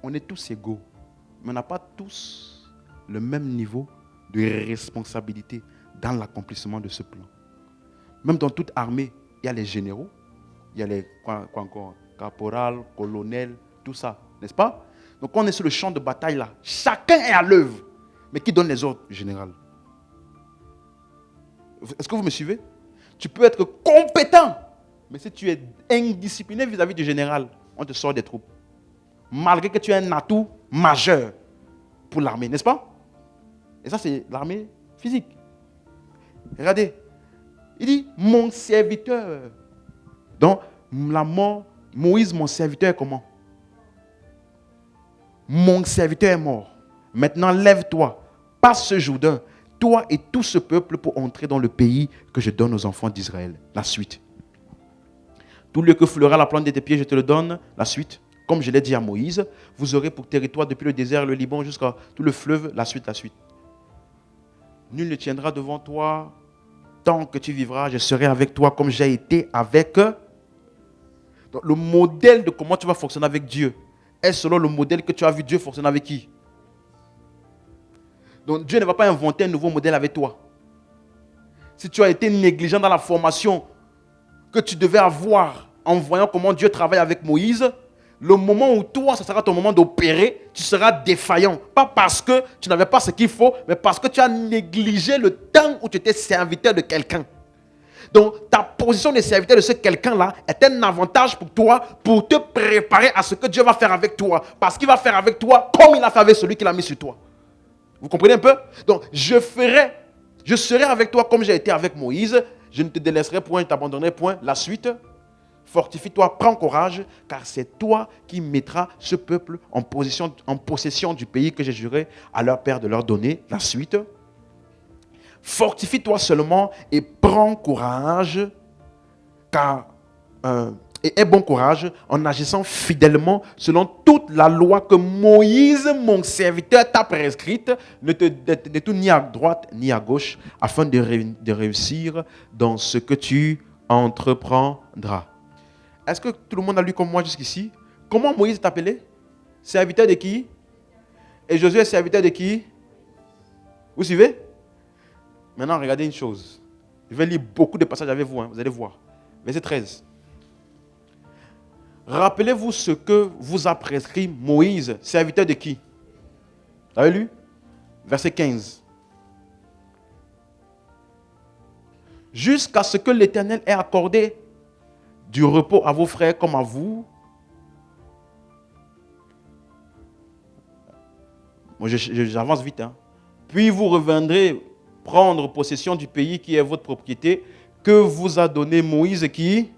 on est tous égaux. Mais on n'a pas tous le même niveau de responsabilité dans l'accomplissement de ce plan. Même dans toute armée, il y a les généraux, il y a les caporal, colonel, tout ça, n'est-ce pas? Donc quand on est sur le champ de bataille là, chacun est à l'œuvre. Mais qui donne les ordres? Général. Est-ce que vous me suivez? Tu peux être compétent, mais si tu es indiscipliné vis-à-vis du général, on te sort des troupes. Malgré que tu aies un atout majeur pour l'armée, n'est-ce pas? Et ça, c'est l'armée physique. Regardez, il dit, mon serviteur. Donc, la mort, Moïse, mon serviteur est comment? Mon serviteur est mort. Maintenant, lève-toi, passe ce Jourdain, toi et tout ce peuple pour entrer dans le pays que je donne aux enfants d'Israël. La suite. Tout lieu que foulera la plante de tes pieds, je te le donne. La suite. Comme je l'ai dit à Moïse, vous aurez pour territoire depuis le désert, le Liban, jusqu'à tout le fleuve, la suite, la suite. Nul ne tiendra devant toi tant que tu vivras. Je serai avec toi comme j'ai été avec eux. Donc, le modèle de comment tu vas fonctionner avec Dieu est selon le modèle que tu as vu Dieu fonctionner avec qui? Donc Dieu ne va pas inventer un nouveau modèle avec toi. Si tu as été négligent dans la formation que tu devais avoir en voyant comment Dieu travaille avec Moïse, le moment où toi, ce sera ton moment d'opérer, tu seras défaillant. Pas parce que tu n'avais pas ce qu'il faut, mais parce que tu as négligé le temps où tu étais serviteur de quelqu'un. Donc, ta position de serviteur de ce quelqu'un-là est un avantage pour toi, pour te préparer à ce que Dieu va faire avec toi. Parce qu'il va faire avec toi comme il a fait avec celui qu'il a mis sur toi. Vous comprenez un peu? Donc, je serai avec toi comme j'ai été avec Moïse. Je ne te délaisserai point, je ne t'abandonnerai point. La suite, fortifie-toi, prends courage, car c'est toi qui mettras ce peuple en possession du pays que j'ai juré à leur père de leur donner. La suite, fortifie-toi seulement et prends courage, et aie bon courage en agissant fidèlement selon toute la loi que Moïse, mon serviteur, t'a prescrite. Ne te détourne ni à droite ni à gauche, afin de réussir dans ce que tu entreprendras. Est-ce que tout le monde a lu comme moi jusqu'ici? Comment Moïse est appelé? Serviteur de qui? Et Josué est serviteur de qui? Vous suivez? Maintenant, regardez une chose. Je vais lire beaucoup de passages avec vous, vous allez voir. Verset 13. Rappelez-vous ce que vous a prescrit Moïse, serviteur de qui? Vous avez lu? Verset 15. Jusqu'à ce que l'Éternel ait accordé du repos à vos frères comme à vous. Moi, j'avance vite. Puis vous reviendrez prendre possession du pays qui est votre propriété, que vous a donné Moïse qui?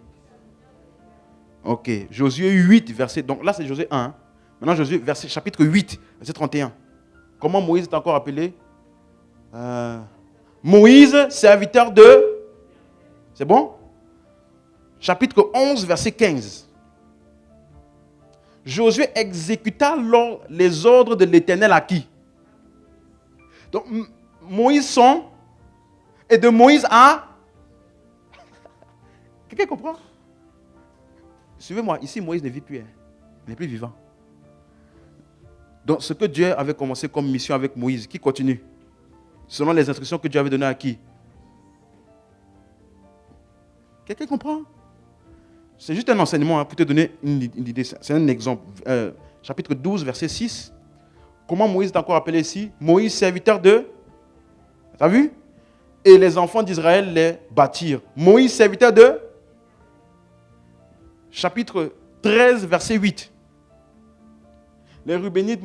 Ok. Josué 8, verset. Donc là, c'est Josué 1. Maintenant, Josué, chapitre 8, verset 31. Comment Moïse est encore appelé? Moïse, serviteur de... C'est bon? Chapitre 11, verset 15. Josué exécuta les ordres de l'Éternel à qui? Donc, Moïse son, et de Moïse à... Quelqu'un comprend? Suivez-moi, ici Moïse ne vit plus, il n'est plus vivant. Donc, ce que Dieu avait commencé comme mission avec Moïse, qui continue? Selon les instructions que Dieu avait données à qui? Quelqu'un comprend? C'est juste un enseignement pour te donner une idée. C'est un exemple. Chapitre 12, verset 6. Comment Moïse est encore appelé ici? Moïse, serviteur de... Tu as vu? Et les enfants d'Israël les bâtirent. Moïse, serviteur de... Chapitre 13, verset 8. Les Rubénites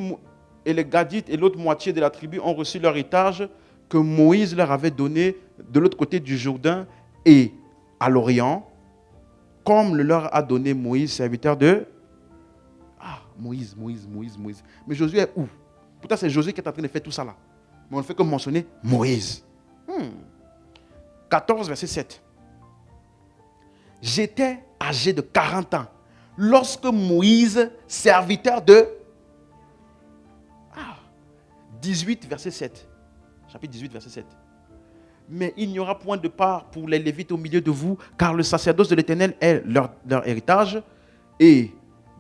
et les Gadites et l'autre moitié de la tribu ont reçu leur héritage que Moïse leur avait donné de l'autre côté du Jourdain et à l'Orient, comme le leur a donné Moïse, serviteur de... Ah, Moïse. Mais Josué est où? Pourtant, c'est Josué qui est en train de faire tout ça là. Mais on ne fait que mentionner Moïse. 14, verset 7. J'étais âgé de 40 ans lorsque Moïse, serviteur de... 18, verset 7. Chapitre 18, verset 7. Mais il n'y aura point de part pour les Lévites au milieu de vous, car le sacerdoce de l'Éternel est leur héritage. Et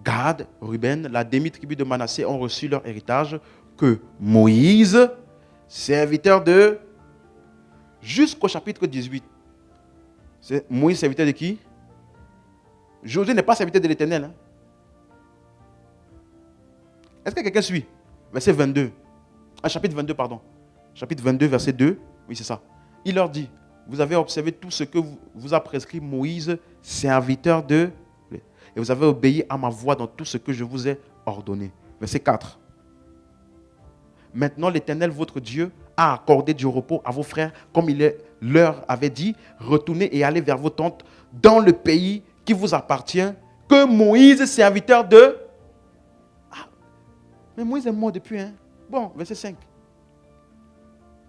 Gad, Ruben, la demi-tribu de Manassé ont reçu leur héritage que Moïse, serviteur de... Jusqu'au chapitre 18. C'est Moïse, serviteur de qui? Josué n'est pas serviteur de l'Éternel. Est-ce que quelqu'un suit? Verset 22. Chapitre 22, pardon. Chapitre 22, verset 2. Oui, c'est ça. Il leur dit, vous avez observé tout ce que vous a prescrit Moïse, serviteur de... Et vous avez obéi à ma voix dans tout ce que je vous ai ordonné. Verset 4. Maintenant, l'Éternel, votre Dieu, a accordé du repos à vos frères, comme il leur avait dit. Retournez et allez vers vos tentes dans le pays qui vous appartient, que Moïse, serviteur de... mais Moïse est mort depuis, Bon, verset 5.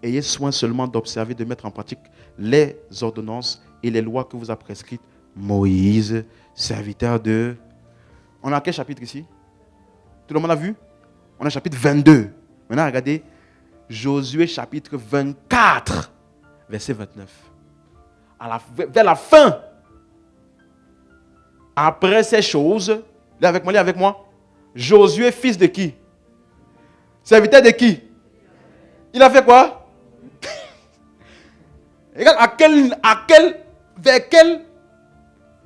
Ayez soin seulement d'observer, de mettre en pratique les ordonnances et les lois que vous a prescrites Moïse, serviteur de... On a quel chapitre ici? Tout le monde a vu? On a chapitre 22. Maintenant, regardez, Josué chapitre 24, verset 29. Vers la fin, après ces choses, là avec moi, Josué, fils de qui? Serviteur de qui? Il a fait quoi? Regarde vers quel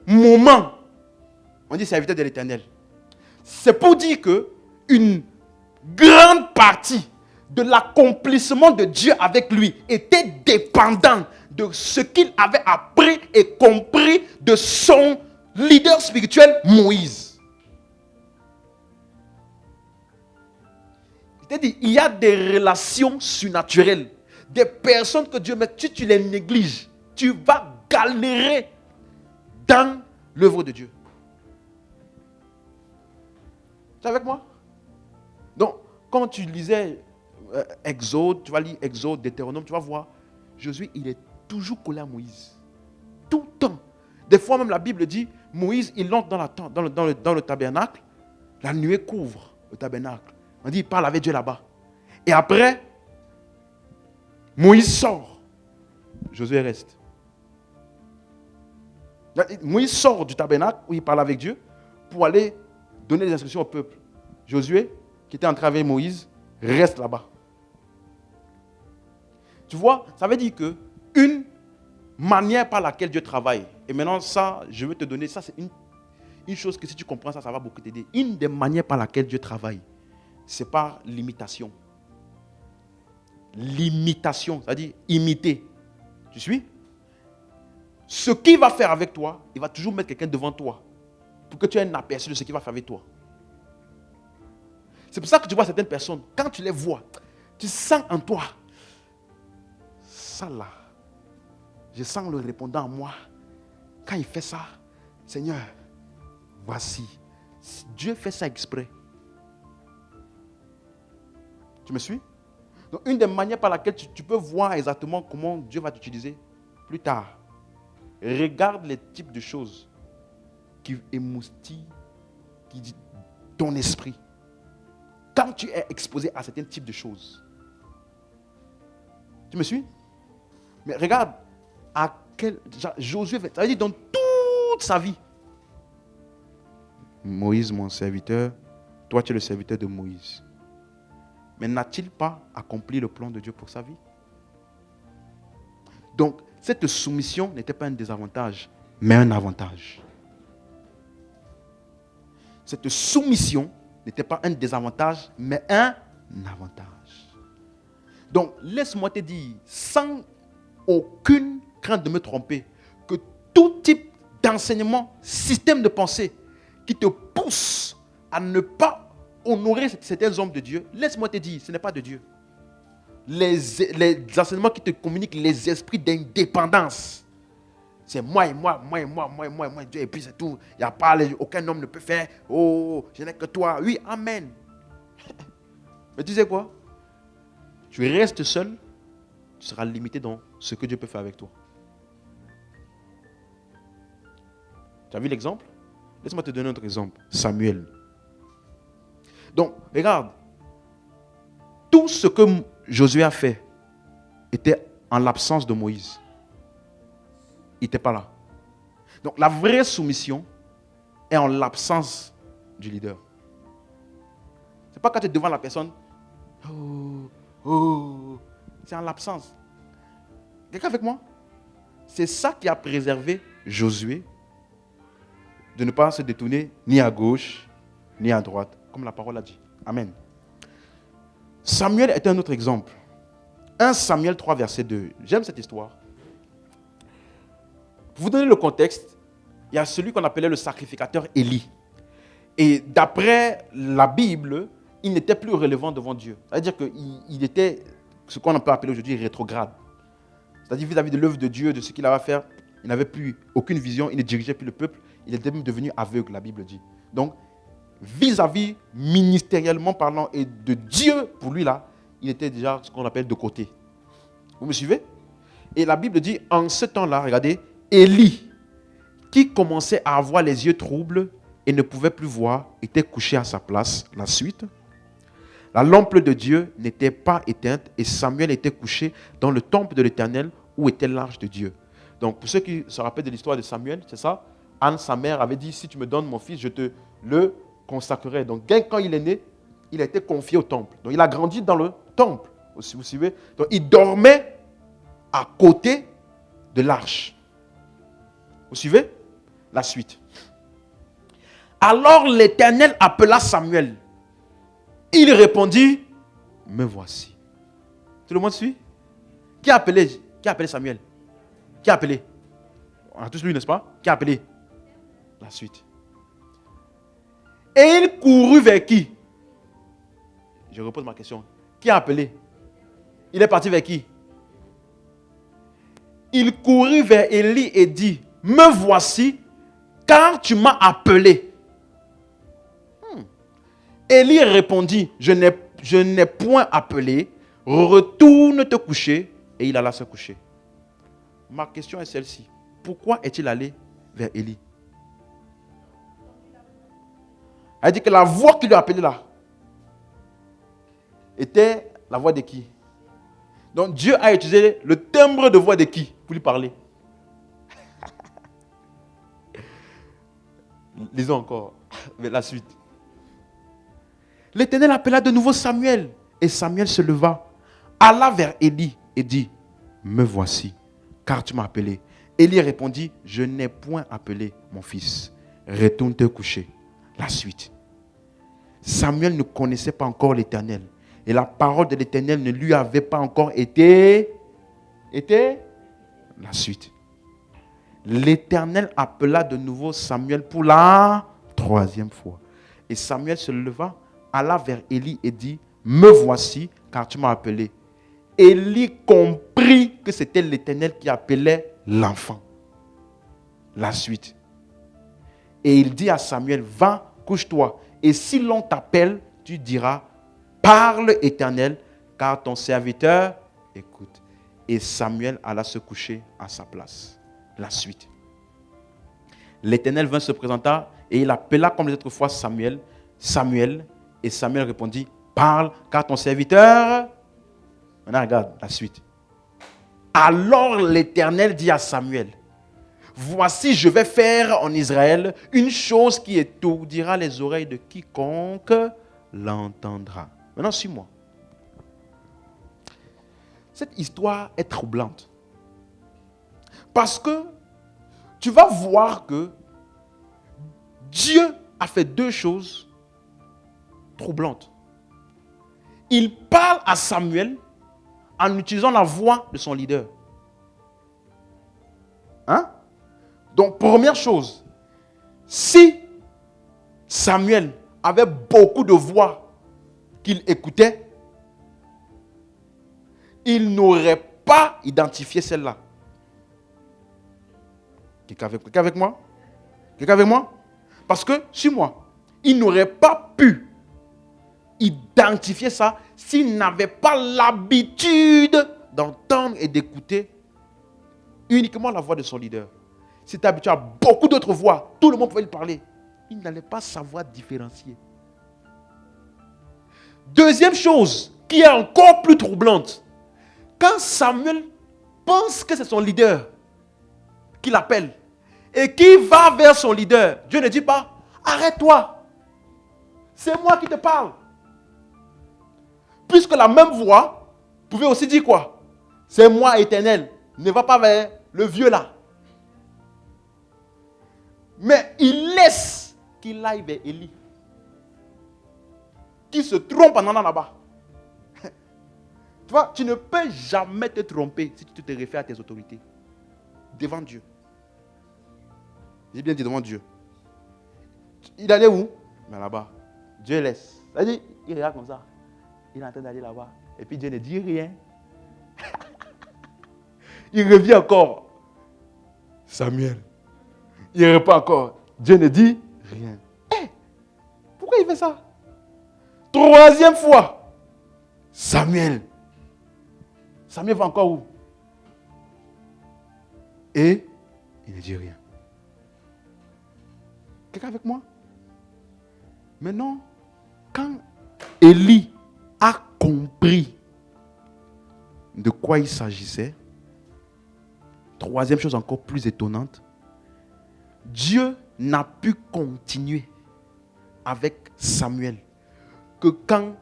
moment on dit serviteur de l'Éternel. C'est pour dire que une grande partie de l'accomplissement de Dieu avec lui était dépendant de ce qu'il avait appris et compris de son leader spirituel Moïse. C'est-à-dire, il y a des relations surnaturelles, des personnes que Dieu met, tu les négliges, tu vas galérer dans l'œuvre de Dieu. Tu es avec moi? Donc, quand tu lisais Exode, tu vas lire Exode, Deutéronome, tu vas voir, Josué, il est toujours collé à Moïse. Tout le temps. Des fois même la Bible dit, Moïse, il entre dans le tabernacle, la nuée couvre le tabernacle. On dit, il parle avec Dieu là-bas. Et après, Moïse sort. Josué reste. Moïse sort du tabernacle où il parle avec Dieu pour aller donner des instructions au peuple. Josué, qui était en train avec Moïse, reste là-bas. Tu vois, ça veut dire que une manière par laquelle Dieu travaille, et maintenant ça, je veux te donner, ça c'est une chose que si tu comprends ça, ça va beaucoup t'aider. Une des manières par laquelle Dieu travaille, c'est par l'imitation. L'imitation, c'est-à-dire imiter. Tu suis? Ce qu'il va faire avec toi, il va toujours mettre quelqu'un devant toi pour que tu aies un aperçu de ce qu'il va faire avec toi. C'est pour ça que tu vois certaines personnes, quand tu les vois, tu sens en toi, ça là, je sens le répondant en moi. Quand il fait ça, Seigneur, voici. Dieu fait ça exprès. Tu me suis? Donc une des manières par laquelle tu peux voir exactement comment Dieu va t'utiliser plus tard. Regarde les types de choses qui émoustillent ton esprit. Quand tu es exposé à certains types de choses. Tu me suis? Mais regarde, Josué, ça veut dire dans toute sa vie. Moïse, mon serviteur, toi tu es le serviteur de Moïse. Mais n'a-t-il pas accompli le plan de Dieu pour sa vie? Donc, cette soumission n'était pas un désavantage, mais un avantage. Cette soumission n'était pas un désavantage, mais un avantage. Donc, laisse-moi te dire, sans aucune crainte de me tromper, que tout type d'enseignement, système de pensée qui te pousse à ne pas honorer certains hommes de Dieu, laisse-moi te dire, ce n'est pas de Dieu. Les enseignements qui te communiquent les esprits d'indépendance, c'est moi et moi, Dieu, et puis c'est tout. Il n'y a pas, aucun homme ne peut faire, oh, je n'ai que toi. Oui, amen. Mais tu sais quoi? Tu restes seul, tu seras limité dans ce que Dieu peut faire avec toi. Tu as vu l'exemple? Laisse-moi te donner un autre exemple. Samuel. Donc, regarde. Tout ce que Josué a fait était en l'absence de Moïse. Il n'était pas là. Donc, la vraie soumission est en l'absence du leader. Ce n'est pas quand tu es devant la personne. C'est en l'absence. Quelqu'un avec moi? C'est ça qui a préservé Josué de ne pas se détourner ni à gauche, ni à droite, comme la parole a dit. Amen. Samuel est un autre exemple. 1 Samuel 3, verset 2. J'aime cette histoire. Pour vous donner le contexte, il y a celui qu'on appelait le sacrificateur Élie. Et d'après la Bible, il n'était plus relevant devant Dieu. C'est-à-dire qu'il était ce qu'on peut appeler aujourd'hui rétrograde. C'est-à-dire vis-à-vis de l'œuvre de Dieu, de ce qu'il avait à faire, il n'avait plus aucune vision, il ne dirigeait plus le peuple, il était même devenu aveugle, la Bible dit. Donc, vis-à-vis, ministériellement parlant, et de Dieu, pour lui là, il était déjà ce qu'on appelle de côté. Vous me suivez? Et la Bible dit, en ce temps-là, regardez, Élie, qui commençait à avoir les yeux troubles et ne pouvait plus voir, était couché à sa place. La suite, la lampe de Dieu n'était pas éteinte et Samuel était couché dans le temple de l'Éternel où était l'arche de Dieu. Donc, pour ceux qui se rappellent de l'histoire de Samuel, c'est ça? Anne, sa mère, avait dit, si tu me donnes mon fils, je te le consacrerai. Donc, quand il est né, il a été confié au temple. Donc, il a grandi dans le temple. Vous suivez? Donc, il dormait à côté de l'arche. Vous suivez? La suite. Alors l'Éternel appela Samuel. Il répondit, me voici. Tout le monde suit? Qui a appelé Samuel? Qui a appelé? On a tous lu, n'est-ce pas? Qui a appelé? La suite. Et il courut vers qui? Je repose ma question. Qui a appelé? Il est parti vers qui? Il courut vers Élie et dit, me voici, car tu m'as appelé. Élie répondit, je n'ai point appelé, retourne te coucher. Et il alla se coucher. Ma question est celle-ci. Pourquoi est-il allé vers Élie? Elle dit que la voix qui lui a appelé là était la voix de qui? Donc Dieu a utilisé le timbre de voix de qui pour lui parler? Lisons encore la suite. L'Éternel appela de nouveau Samuel. Et Samuel se leva, alla vers Élie et dit, me voici, car tu m'as appelé. Élie répondit, je n'ai point appelé mon fils. Retourne te coucher. La suite. Samuel ne connaissait pas encore l'Éternel. Et la parole de l'Éternel ne lui avait pas encore été la suite. L'Éternel appela de nouveau Samuel pour la 3e fois. Et Samuel se leva, alla vers Élie et dit, me voici, car tu m'as appelé. Élie comprit que c'était l'Éternel qui appelait l'enfant. La suite. Et il dit à Samuel, va, couche-toi. Et si l'on t'appelle, tu diras, parle Éternel, car ton serviteur écoute. Et Samuel alla se coucher à sa place. La suite. L'Éternel vint se présenter et il appela comme les autres fois Samuel. Samuel. Et Samuel répondit, parle, car ton serviteur... Maintenant, regarde la suite. Alors l'Éternel dit à Samuel, voici, je vais faire en Israël une chose qui étourdira les oreilles de quiconque l'entendra. Maintenant, suis-moi. Cette histoire est troublante. Parce que tu vas voir que Dieu a fait 2 choses troublantes. Il parle à Samuel en utilisant la voix de son leader. Hein? Donc, première chose, si Samuel avait beaucoup de voix qu'il écoutait, il n'aurait pas identifié celle-là. Quelqu'un avec moi? Quelqu'un avec moi? Parce que, suis-moi, il n'aurait pas pu identifier ça s'il n'avait pas l'habitude d'entendre et d'écouter uniquement la voix de son leader. S'il était habitué à beaucoup d'autres voix, tout le monde pouvait lui parler. Il n'allait pas savoir différencier. Deuxième chose, qui est encore plus troublante, quand Samuel pense que c'est son leader qui l'appelle et qui va vers son leader, Dieu ne dit pas, arrête-toi, c'est moi qui te parle. Puisque la même voix pouvait aussi dire quoi? C'est moi, Éternel, ne va pas vers le vieux là. Mais il laisse qu'il aille vers Élie, qui se trompe en allant là-bas. Tu vois, tu ne peux jamais te tromper si tu te réfères à tes autorités. Devant Dieu. J'ai bien dit devant Dieu. Il allait où? Mais là-bas. Dieu laisse. C'est-à-dire, il regarde comme ça. Il est en train d'aller là-bas. Et puis Dieu ne dit rien. Il revient encore. Samuel. Il répond encore. Dieu ne dit rien. Pourquoi il fait ça? 3e fois. Samuel. Samuel va encore où? Et il ne dit rien. Quelqu'un avec moi? Maintenant, quand Élie a compris de quoi il s'agissait, 3e chose encore plus étonnante, Dieu n'a pu continuer avec Samuel que quand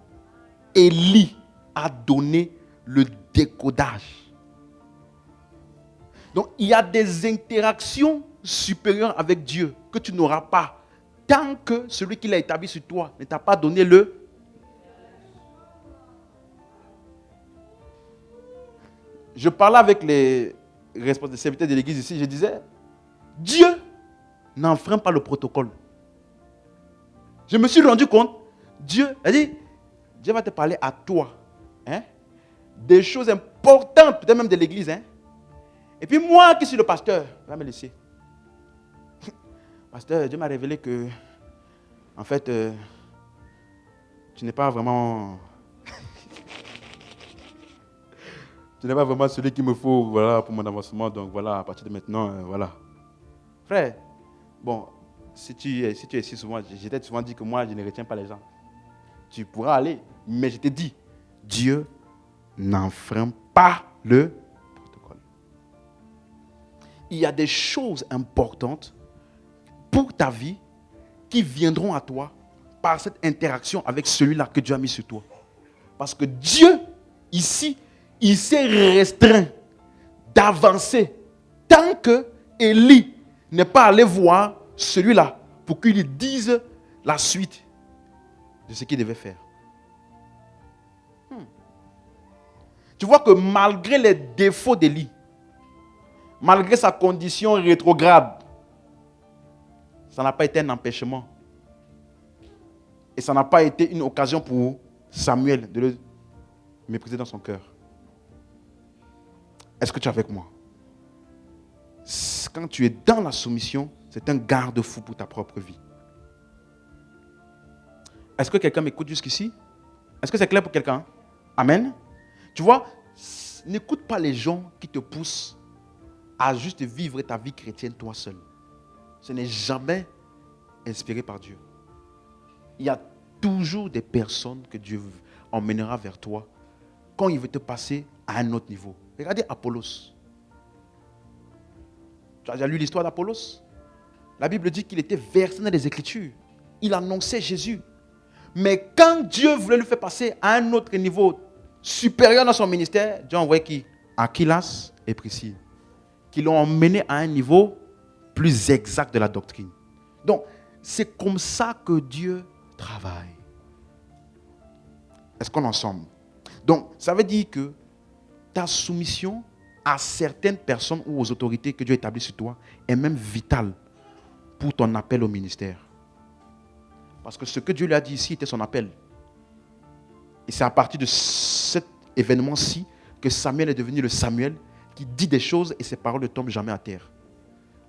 Élie a donné le décodage. Donc, il y a des interactions supérieures avec Dieu que tu n'auras pas tant que celui qui l'a établi sur toi ne t'a pas donné le... Je parlais avec les responsables de l'église ici, je disais, Dieu n'enfreint pas le protocole. Je me suis rendu compte, Dieu va te parler à toi, hein, des choses importantes, peut-être même de l'église, hein. Et puis moi qui suis le pasteur, va me laisser. Pasteur, Dieu m'a révélé que, en fait, tu n'es pas vraiment... tu n'es pas vraiment celui qu'il me faut, voilà, pour mon avancement. Donc voilà, à partir de maintenant, voilà. Frère, bon, si tu es ici souvent, j'ai t'ai souvent dit que moi, je ne retiens pas les gens. Tu pourras aller, mais je t'ai dit, Dieu n'enfreint pas le protocole. Il y a des choses importantes pour ta vie qui viendront à toi par cette interaction avec celui-là que Dieu a mis sur toi. Parce que Dieu, ici, il s'est restreint d'avancer tant que Élie n'est pas allé voir celui-là pour qu'il lui dise la suite de ce qu'il devait faire. Tu vois que malgré les défauts d'Élie, malgré sa condition rétrograde, ça n'a pas été un empêchement. Et ça n'a pas été une occasion pour Samuel de le mépriser dans son cœur. Est-ce que tu es avec moi? Quand tu es dans la soumission, c'est un garde-fou pour ta propre vie. Est-ce que quelqu'un m'écoute jusqu'ici? Est-ce que c'est clair pour quelqu'un? Amen. Tu vois, n'écoute pas les gens qui te poussent à juste vivre ta vie chrétienne toi seul. Ce n'est jamais inspiré par Dieu. Il y a toujours des personnes que Dieu emmènera vers toi quand il veut te passer à un autre niveau. Regardez Apollos. Tu as déjà lu l'histoire d'Apollos? La Bible dit qu'il était versé dans les Écritures. Il annonçait Jésus. Mais quand Dieu voulait le faire passer à un autre niveau supérieur dans son ministère, Dieu a envoyé qui? Aquilas et Priscille, qui l'ont emmené à un niveau plus exact de la doctrine. Donc, c'est comme ça que Dieu travaille. Est-ce qu'on est ensemble? Donc, ça veut dire que ta soumission à certaines personnes ou aux autorités que Dieu établit sur toi est même vitale pour ton appel au ministère. Parce que ce que Dieu lui a dit ici était son appel. Et c'est à partir de cet événement-ci que Samuel est devenu le Samuel qui dit des choses et ses paroles ne tombent jamais à terre.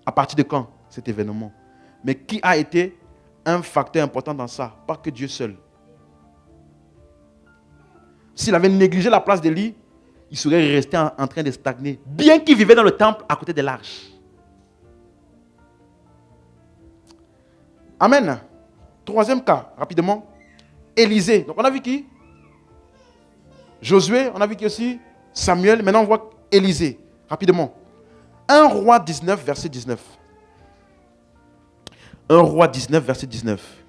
À partir de quand cet événement? Mais qui a été un facteur important dans ça? Pas que Dieu seul. S'il avait négligé la place d'Élie, il serait resté en train de stagner. Bien qu'il vivait dans le temple à côté de l'arche. Amen. Troisième cas, rapidement. Élisée. Donc on a vu qui? Josué. On a vu qui aussi? Samuel. Maintenant on voit Élisée. Rapidement. 1 Roi 19, verset 19. 1 Roi 19, verset 19.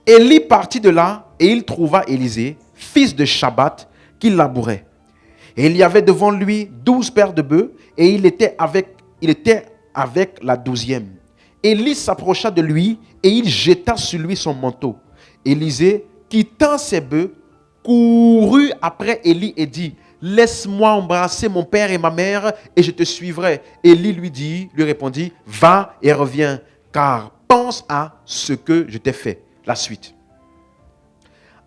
Élie partit de là et il trouva Élisée, fils de Shabbat, qui labourait. Et il y avait devant lui 12 paires de bœufs et il était avec la 12e. Élie s'approcha de lui et il jeta sur lui son manteau. Élisée, quittant ses bœufs, courut après Élie et dit: laisse-moi embrasser mon père et ma mère et je te suivrai. Élie lui répondit: va et reviens, car pense à ce que je t'ai fait. La suite.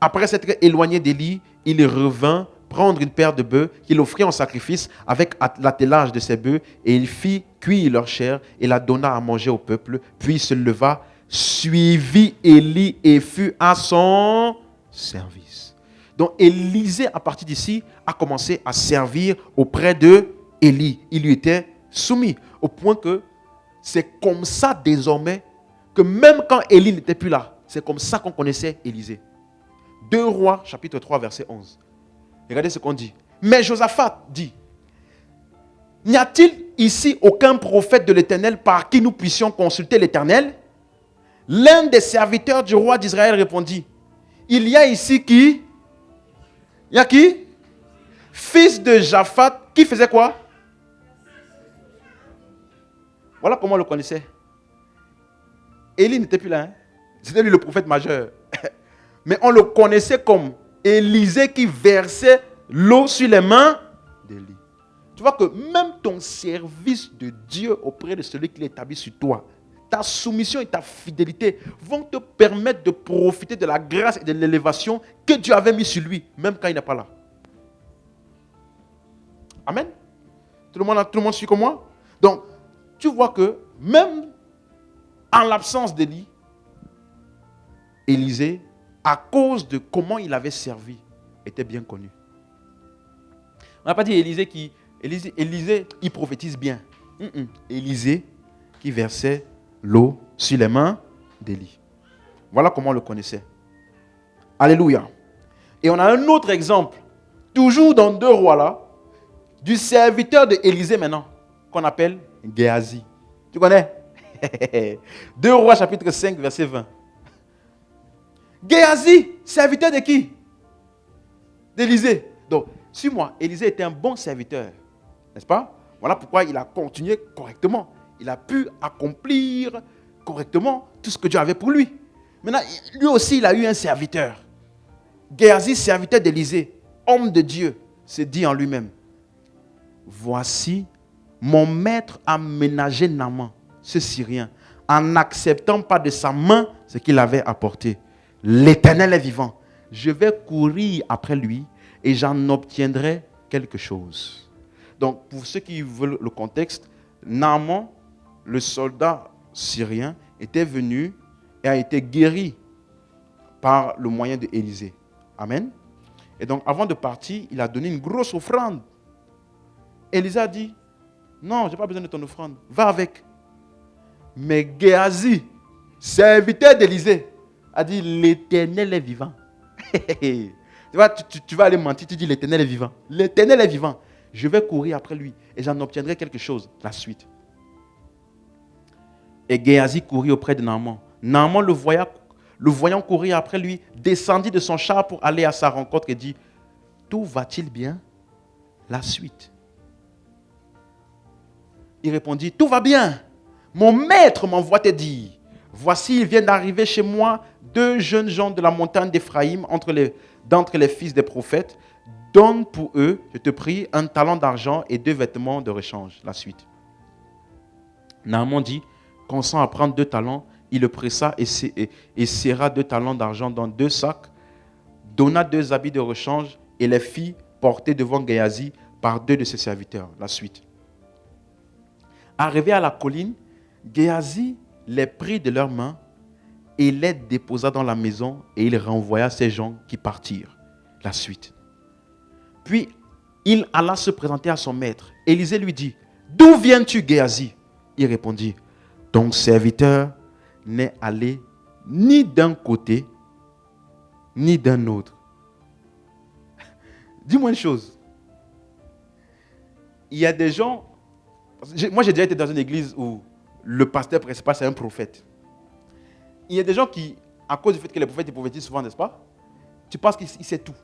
Après s'être éloigné d'Élie, il revint prendre une paire de bœufs qu'il offrit en sacrifice avec l'attelage de ses bœufs, et il fit cuire leur chair et la donna à manger au peuple. Puis il se leva, suivit Élie et fut à son service. Donc Élisée, à partir d'ici, a commencé à servir auprès de Élie. Il lui était soumis, au point que c'est comme ça désormais que même quand Élie n'était plus là, c'est comme ça qu'on connaissait Élisée. 2 Rois, chapitre 3, verset 11. Regardez ce qu'on dit. Mais Josaphat dit: n'y a-t-il ici aucun prophète de l'Éternel par qui nous puissions consulter l'Éternel? L'un des serviteurs du roi d'Israël répondit: il y a ici qui? Il y a qui? Fils de Japhat, qui faisait quoi? Voilà comment on le connaissait. Élie n'était plus là. Hein? C'était lui le prophète majeur. Mais on le connaissait comme Élisée qui versait l'eau sur les mains d'Élie. Tu vois que même ton service de Dieu auprès de celui qui l'établit sur toi, ta soumission et ta fidélité vont te permettre de profiter de la grâce et de l'élévation que Dieu avait mis sur lui, même quand il n'est pas là. Amen. Tout le monde suit comme moi? Donc, tu vois que même en l'absence d'Élie, Élisée, à cause de comment il avait servi, était bien connu. On n'a pas dit Élisée, il prophétise bien. Élisée qui versait l'eau sur les mains d'Élie. Voilà comment on le connaissait. Alléluia. Et on a un autre exemple, toujours dans 2 Rois là, du serviteur d'Élisée maintenant, qu'on appelle Géasi. Tu connais? 2 Rois chapitre 5, verset 20. Géasi, serviteur de qui? D'Élisée. Donc, suis-moi, Élisée était un bon serviteur. N'est-ce pas? Voilà pourquoi il a continué correctement. Il a pu accomplir correctement tout ce que Dieu avait pour lui. Maintenant, lui aussi, il a eu un serviteur. Géasi, serviteur d'Élisée, homme de Dieu, se dit en lui-même, voici, mon maître a ménagé Naaman, ce Syrien, en n'acceptant pas de sa main ce qu'il avait apporté. L'Éternel est vivant. Je vais courir après lui et j'en obtiendrai quelque chose. Donc, pour ceux qui veulent le contexte, Naaman, le soldat syrien, était venu et a été guéri par le moyen d'Élisée. Amen. Et donc, avant de partir, il a donné une grosse offrande. Élisée a dit, non, je n'ai pas besoin de ton offrande, va avec. Mais Géasi, serviteur d'Élisée, a dit, l'Éternel est vivant. Tu vois, tu vas aller mentir, tu dis, l'Éternel est vivant. L'Éternel est vivant. Je vais courir après lui et j'en obtiendrai quelque chose. La suite. Et Géasi courut auprès de Naaman. Naaman le voyant courir après lui, descendit de son char pour aller à sa rencontre et dit, tout va-t-il bien? La suite. Il répondit, tout va bien. Mon maître m'envoie te dire, voici, il vient d'arriver chez moi 2 jeunes gens de la montagne d'Éphraïm, d'entre les fils des prophètes. Donne pour eux, je te prie, 1 talent d'argent et 2 vêtements de rechange. La suite. Naaman dit, consent à prendre 2 talents. Il le pressa et serra 2 talents d'argent dans 2 sacs, donna 2 habits de rechange et les fit porter devant Géasi par 2 de ses serviteurs. La suite. Arrivé à la colline, Géasi les prit de leurs mains et les déposa dans la maison et il renvoya ces gens qui partirent. La suite. Puis il alla se présenter à son maître. Élisée lui dit, d'où viens-tu, Géasi? Il répondit, ton serviteur n'est allé ni d'un côté, ni d'un autre. Dis-moi une chose. Il y a des gens... Moi, j'ai déjà été dans une église où le pasteur principal, c'est un prophète. Il y a des gens qui, à cause du fait que les prophètes prophétisent souvent, n'est-ce pas? Tu penses qu'il sait tout.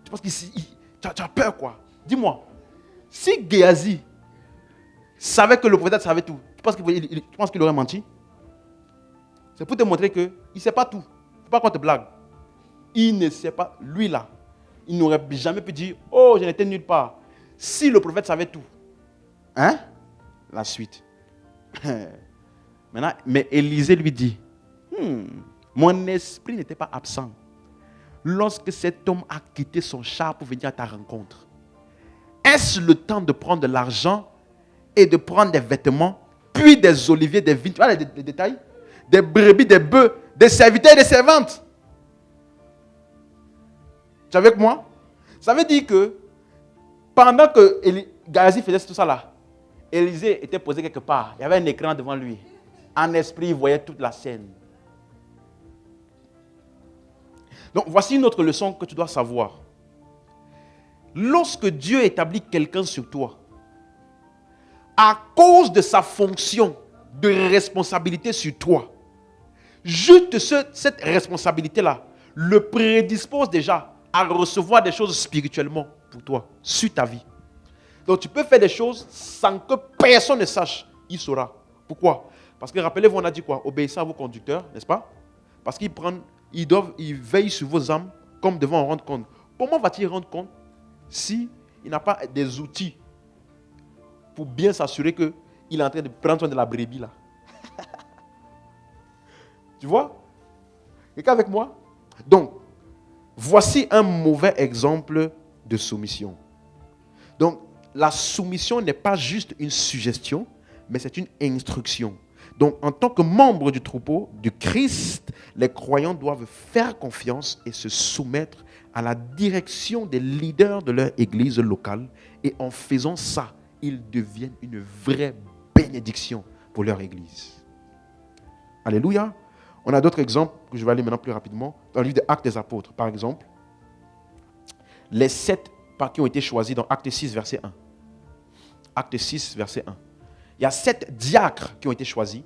Tu penses tu as peur, quoi. Dis-moi, si Géasi savait que le prophète savait tout, tu penses qu'il aurait menti? C'est pour te montrer qu'il ne sait pas tout. Il ne faut pas qu'on te blague. Il ne sait pas. Lui là, il n'aurait jamais pu dire, oh, je n'étais nulle part. Si le prophète savait tout. Hein? La suite. Maintenant, mais Élisée lui dit, mon esprit n'était pas absent lorsque cet homme a quitté son char pour venir à ta rencontre. Est-ce le temps de prendre de l'argent et de prendre des vêtements, puis des oliviers, des vignes, tu vois les détails? Des brebis, des bœufs, des serviteurs et des servantes. Tu es avec moi? Ça veut dire que pendant que Géasi faisait tout ça là, Élisée était posé quelque part. Il y avait un écran devant lui. En esprit, il voyait toute la scène. Donc, voici une autre leçon que tu dois savoir. Lorsque Dieu établit quelqu'un sur toi, à cause de sa fonction de responsabilité sur toi, juste cette responsabilité-là le prédispose déjà à recevoir des choses spirituellement pour toi, sur ta vie. Donc tu peux faire des choses sans que personne ne sache. Il saura. Pourquoi? Parce que rappelez-vous, on a dit quoi? Obéissez à vos conducteurs, n'est-ce pas? Parce qu'ils veillent sur vos âmes comme devant en rendre compte. Comment va-t-il rendre compte s'il n'a pas des outils pour bien s'assurer qu'il est en train de prendre soin de la brebis là? Tu vois? Quelqu'un avec moi? Donc, voici un mauvais exemple de soumission. Donc, la soumission n'est pas juste une suggestion, mais c'est une instruction. Donc, en tant que membre du troupeau du Christ, les croyants doivent faire confiance et se soumettre à la direction des leaders de leur église locale. Et en faisant ça, ils deviennent une vraie bénédiction pour leur église. Alléluia. On a d'autres exemples que je vais aller maintenant plus rapidement. Dans le livre des Actes des Apôtres, par exemple, les 7 qui ont été choisis dans Acte 6, verset 1. Acte 6, verset 1. Il y a 7 diacres qui ont été choisis.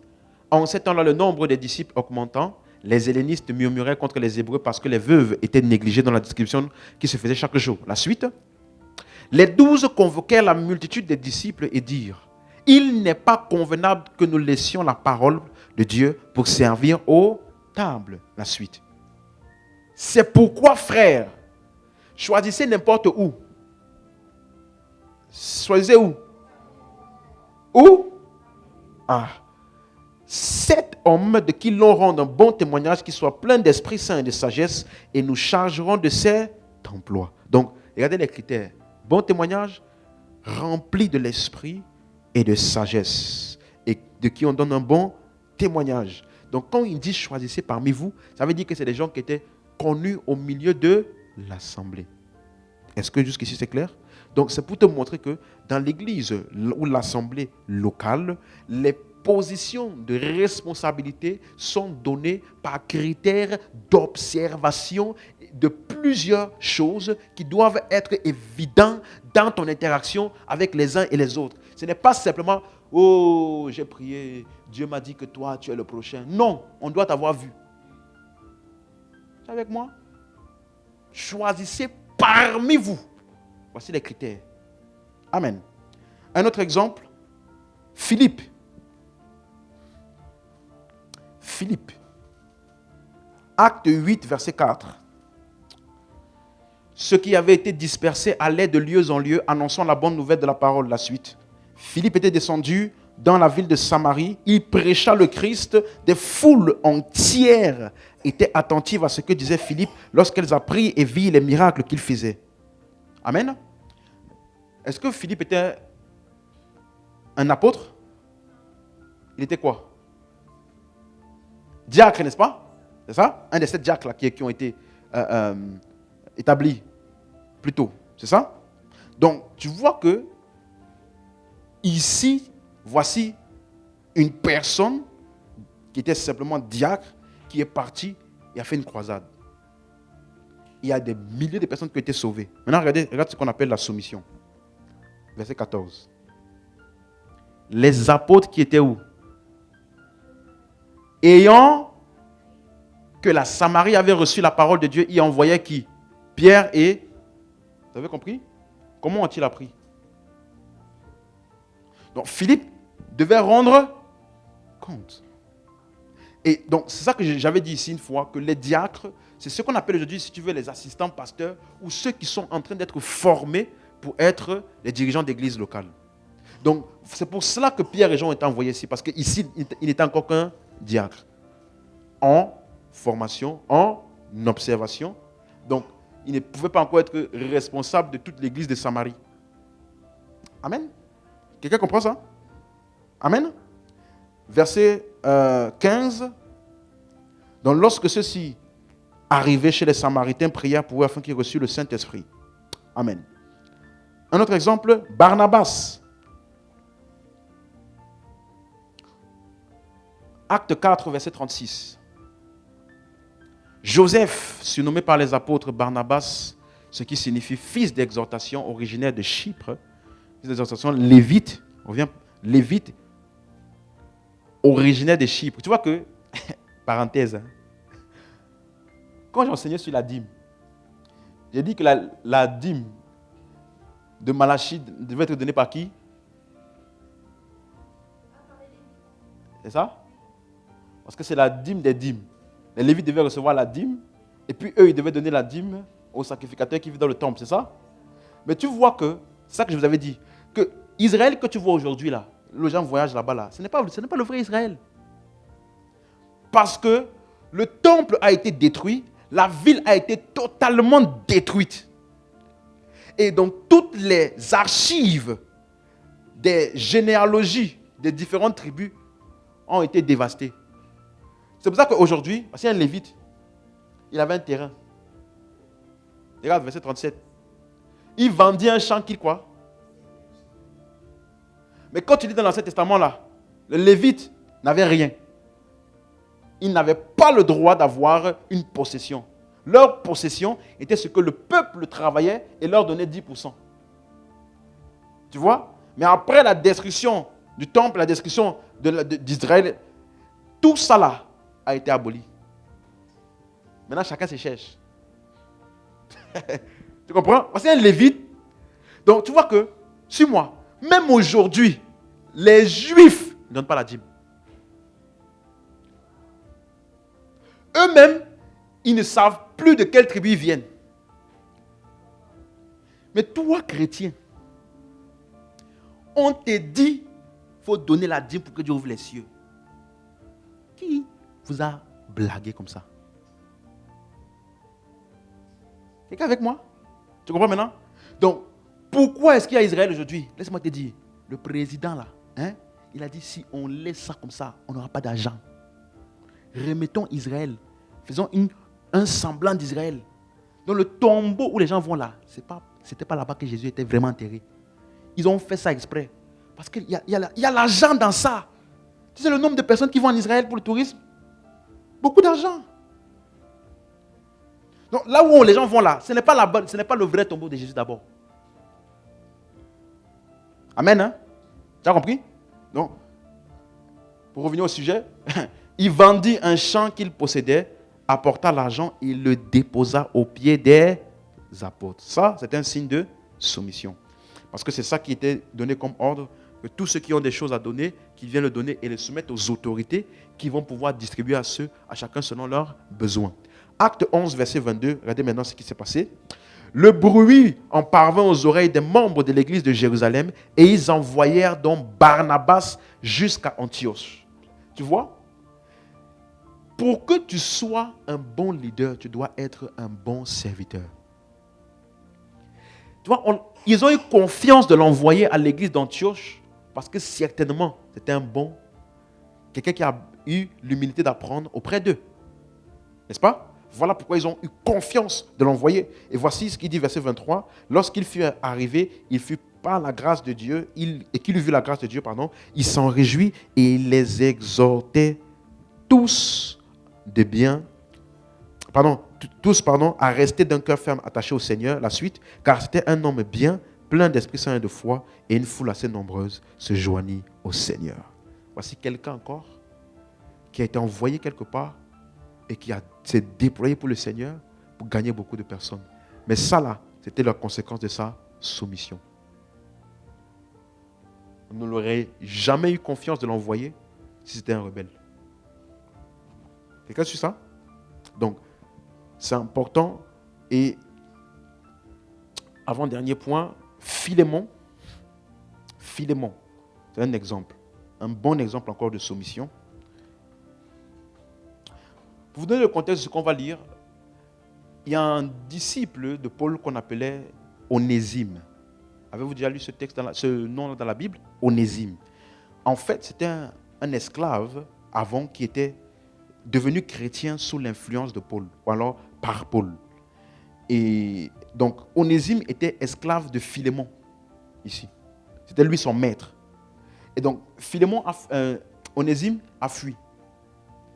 En ces temps-là, le nombre des disciples augmentant, les hellénistes murmuraient contre les Hébreux parce que les veuves étaient négligées dans la distribution qui se faisait chaque jour. La suite, Les 12 convoquèrent la multitude des disciples et dirent, il n'est pas convenable que nous laissions la parole de Dieu pour servir aux tables. La suite. C'est pourquoi, frères, choisissez n'importe où. Choisissez où? Où? Ah. 7 hommes de qui l'on rende un bon témoignage, qui soient pleins d'Esprit Saint et de sagesse, et nous chargerons de cet emploi. Donc, regardez les critères. Bon témoignage, rempli de l'Esprit et de sagesse, et de qui on donne un bon témoignage. Donc, quand il dit choisissez parmi vous, ça veut dire que c'est des gens qui étaient connus au milieu de l'assemblée. Est-ce que jusqu'ici c'est clair? Donc, c'est pour te montrer que dans l'église ou l'assemblée locale, les positions de responsabilité sont données par critères d'observation de plusieurs choses qui doivent être évidents dans ton interaction avec les uns et les autres. Ce n'est pas simplement « Oh, j'ai prié, Dieu m'a dit que toi, tu es le prochain. » Non, on doit t'avoir vu. Tu es avec moi? Choisissez parmi vous. Voici les critères. Amen. Un autre exemple, Philippe. Philippe. Acte 8, verset 4. Ceux qui avaient été dispersés allaient de lieu en lieu, annonçant la bonne nouvelle de la parole. La suite. Philippe était descendu dans la ville de Samarie. Il prêcha le Christ. Des foules entières étaient attentives à ce que disait Philippe lorsqu'elles apprirent et virent les miracles qu'il faisait. Amen. Est-ce que Philippe était un apôtre? Il était quoi? Diacre, n'est-ce pas? C'est ça? Un des 7 diacres là, qui ont été établis plus tôt. C'est ça? Donc, tu vois que ici, voici une personne qui était simplement diacre, qui est partie et a fait une croisade. Il y a des milliers de personnes qui ont été sauvées. Maintenant, regarde ce qu'on appelle la soumission. Verset 14. Les apôtres qui étaient où? Ayant que la Samarie avait reçu la parole de Dieu, y envoyait qui? Pierre et... Vous avez compris? Comment ont-ils appris? Donc Philippe devait rendre compte. Et donc c'est ça que j'avais dit ici une fois, que les diacres, c'est ce qu'on appelle aujourd'hui, si tu veux, les assistants pasteurs, ou ceux qui sont en train d'être formés pour être les dirigeants d'église locale. Donc c'est pour cela que Pierre et Jean ont été envoyés ici, parce qu'ici, il n'était encore qu'un diacre. En formation, en observation. Donc, il ne pouvait pas encore être responsable de toute l'église de Samarie. Amen. Quelqu'un comprend ça? Amen. Verset 15. Donc, lorsque ceux-ci arrivaient chez les Samaritains, prièrent pour eux afin qu'ils reçussent le Saint-Esprit. Amen. Un autre exemple, Barnabas. Acte 4, verset 36. Joseph, surnommé par les apôtres Barnabas, ce qui signifie fils d'exhortation, originaire de Chypre, fils d'exhortation, lévite, on revient, lévite, originaire de Chypre. Tu vois que, parenthèse, hein, quand j'enseignais sur la dîme, j'ai dit que la dîme de Malachie devait être donnée par qui? C'est ça? Parce que c'est la dîme des dîmes. Les Lévites devaient recevoir la dîme, et puis eux, ils devaient donner la dîme aux sacrificateurs qui vivent dans le temple, c'est ça? Mais tu vois que, c'est ça que je vous avais dit, que Israël que tu vois aujourd'hui là, les gens voyagent là-bas là, ce n'est pas le vrai Israël. Parce que le temple a été détruit, la ville a été totalement détruite. Et donc toutes les archives des généalogies des différentes tribus ont été dévastées. C'est pour ça qu'aujourd'hui, parce qu'il y a un Lévite, il avait un terrain. Regarde, verset 37. Il vendit un champ qu'il quoi? Mais quand tu lis dans l'Ancien Testament là, le Lévite n'avait rien. Il n'avait pas le droit d'avoir une possession. Leur possession était ce que le peuple travaillait et leur donnait 10%. Tu vois? Mais après la destruction du temple, la destruction d'Israël, tout ça là a été aboli. Maintenant, chacun se cherche. Tu comprends? C'est un Lévite. Donc tu vois que, suis-moi, même aujourd'hui, les Juifs ne donnent pas la dîme. Eux-mêmes, ils ne savent plus de quelle tribu ils viennent. Mais toi, chrétien, on te dit qu'il faut donner la dîme pour que Dieu ouvre les cieux. Qui vous a blagué comme ça? Quelqu'un avec moi? Tu comprends maintenant? Donc, pourquoi est-ce qu'il y a Israël aujourd'hui? Laisse-moi te dire, le président là, il a dit si on laisse ça comme ça, on n'aura pas d'argent. Remettons Israël. Faisons un semblant d'Israël. Dans le tombeau où les gens vont là, ce n'était pas là-bas que Jésus était vraiment enterré. Ils ont fait ça exprès. Parce qu'il y a l'argent dans ça. Tu sais le nombre de personnes qui vont en Israël pour le tourisme? Beaucoup d'argent. Donc là où les gens vont là, ce n'est pas le vrai tombeau de Jésus d'abord. Amen, hein? Tu as compris? Donc, pour revenir au sujet, il vendit un champ qu'il possédait, apporta l'argent et le déposa aux pieds des apôtres. Ça, c'est un signe de soumission. Parce que c'est ça qui était donné comme ordre, que tous ceux qui ont des choses à donner, qu'ils viennent le donner et le soumettre aux autorités qui vont pouvoir distribuer à chacun selon leurs besoins. Acte 11, verset 22, regardez maintenant ce qui s'est passé. Le bruit en parvint aux oreilles des membres de l'église de Jérusalem et ils envoyèrent donc Barnabas jusqu'à Antioche. Tu vois? Pour que tu sois un bon leader, tu dois être un bon serviteur. Tu vois, ils ont eu confiance de l'envoyer à l'église d'Antioche parce que certainement, c'était quelqu'un qui a eu l'humilité d'apprendre auprès d'eux. N'est-ce pas? Voilà pourquoi ils ont eu confiance de l'envoyer. Et voici ce qu'il dit, verset 23. Lorsqu'il fut arrivé, il fut par la grâce de Dieu, et qu'il eut vu la grâce de Dieu, il s'en réjouit et il les exhortait tous à rester d'un cœur ferme attaché au Seigneur. La suite, car c'était un homme bien, plein d'Esprit Saint et de foi, et une foule assez nombreuse se joignit au Seigneur. Voici quelqu'un encore qui a été envoyé quelque part et qui s'est déployé pour le Seigneur pour gagner beaucoup de personnes. Mais ça là, c'était la conséquence de sa soumission. On n'aurait jamais eu confiance de l'envoyer si c'était un rebelle. Quelqu'un suit ça? Donc, c'est important. Et avant-dernier point, Philémon, c'est un exemple. Un bon exemple encore de soumission. Pour vous donner le contexte de ce qu'on va lire, il y a un disciple de Paul qu'on appelait Onésime. Avez-vous déjà lu ce nom dans la Bible? Onésime. En fait, c'était un esclave avant qui était devenu chrétien sous l'influence de Paul, ou alors par Paul. Et donc, Onésime était esclave de Philémon, ici. C'était lui son maître. Et donc, Onésime a fui.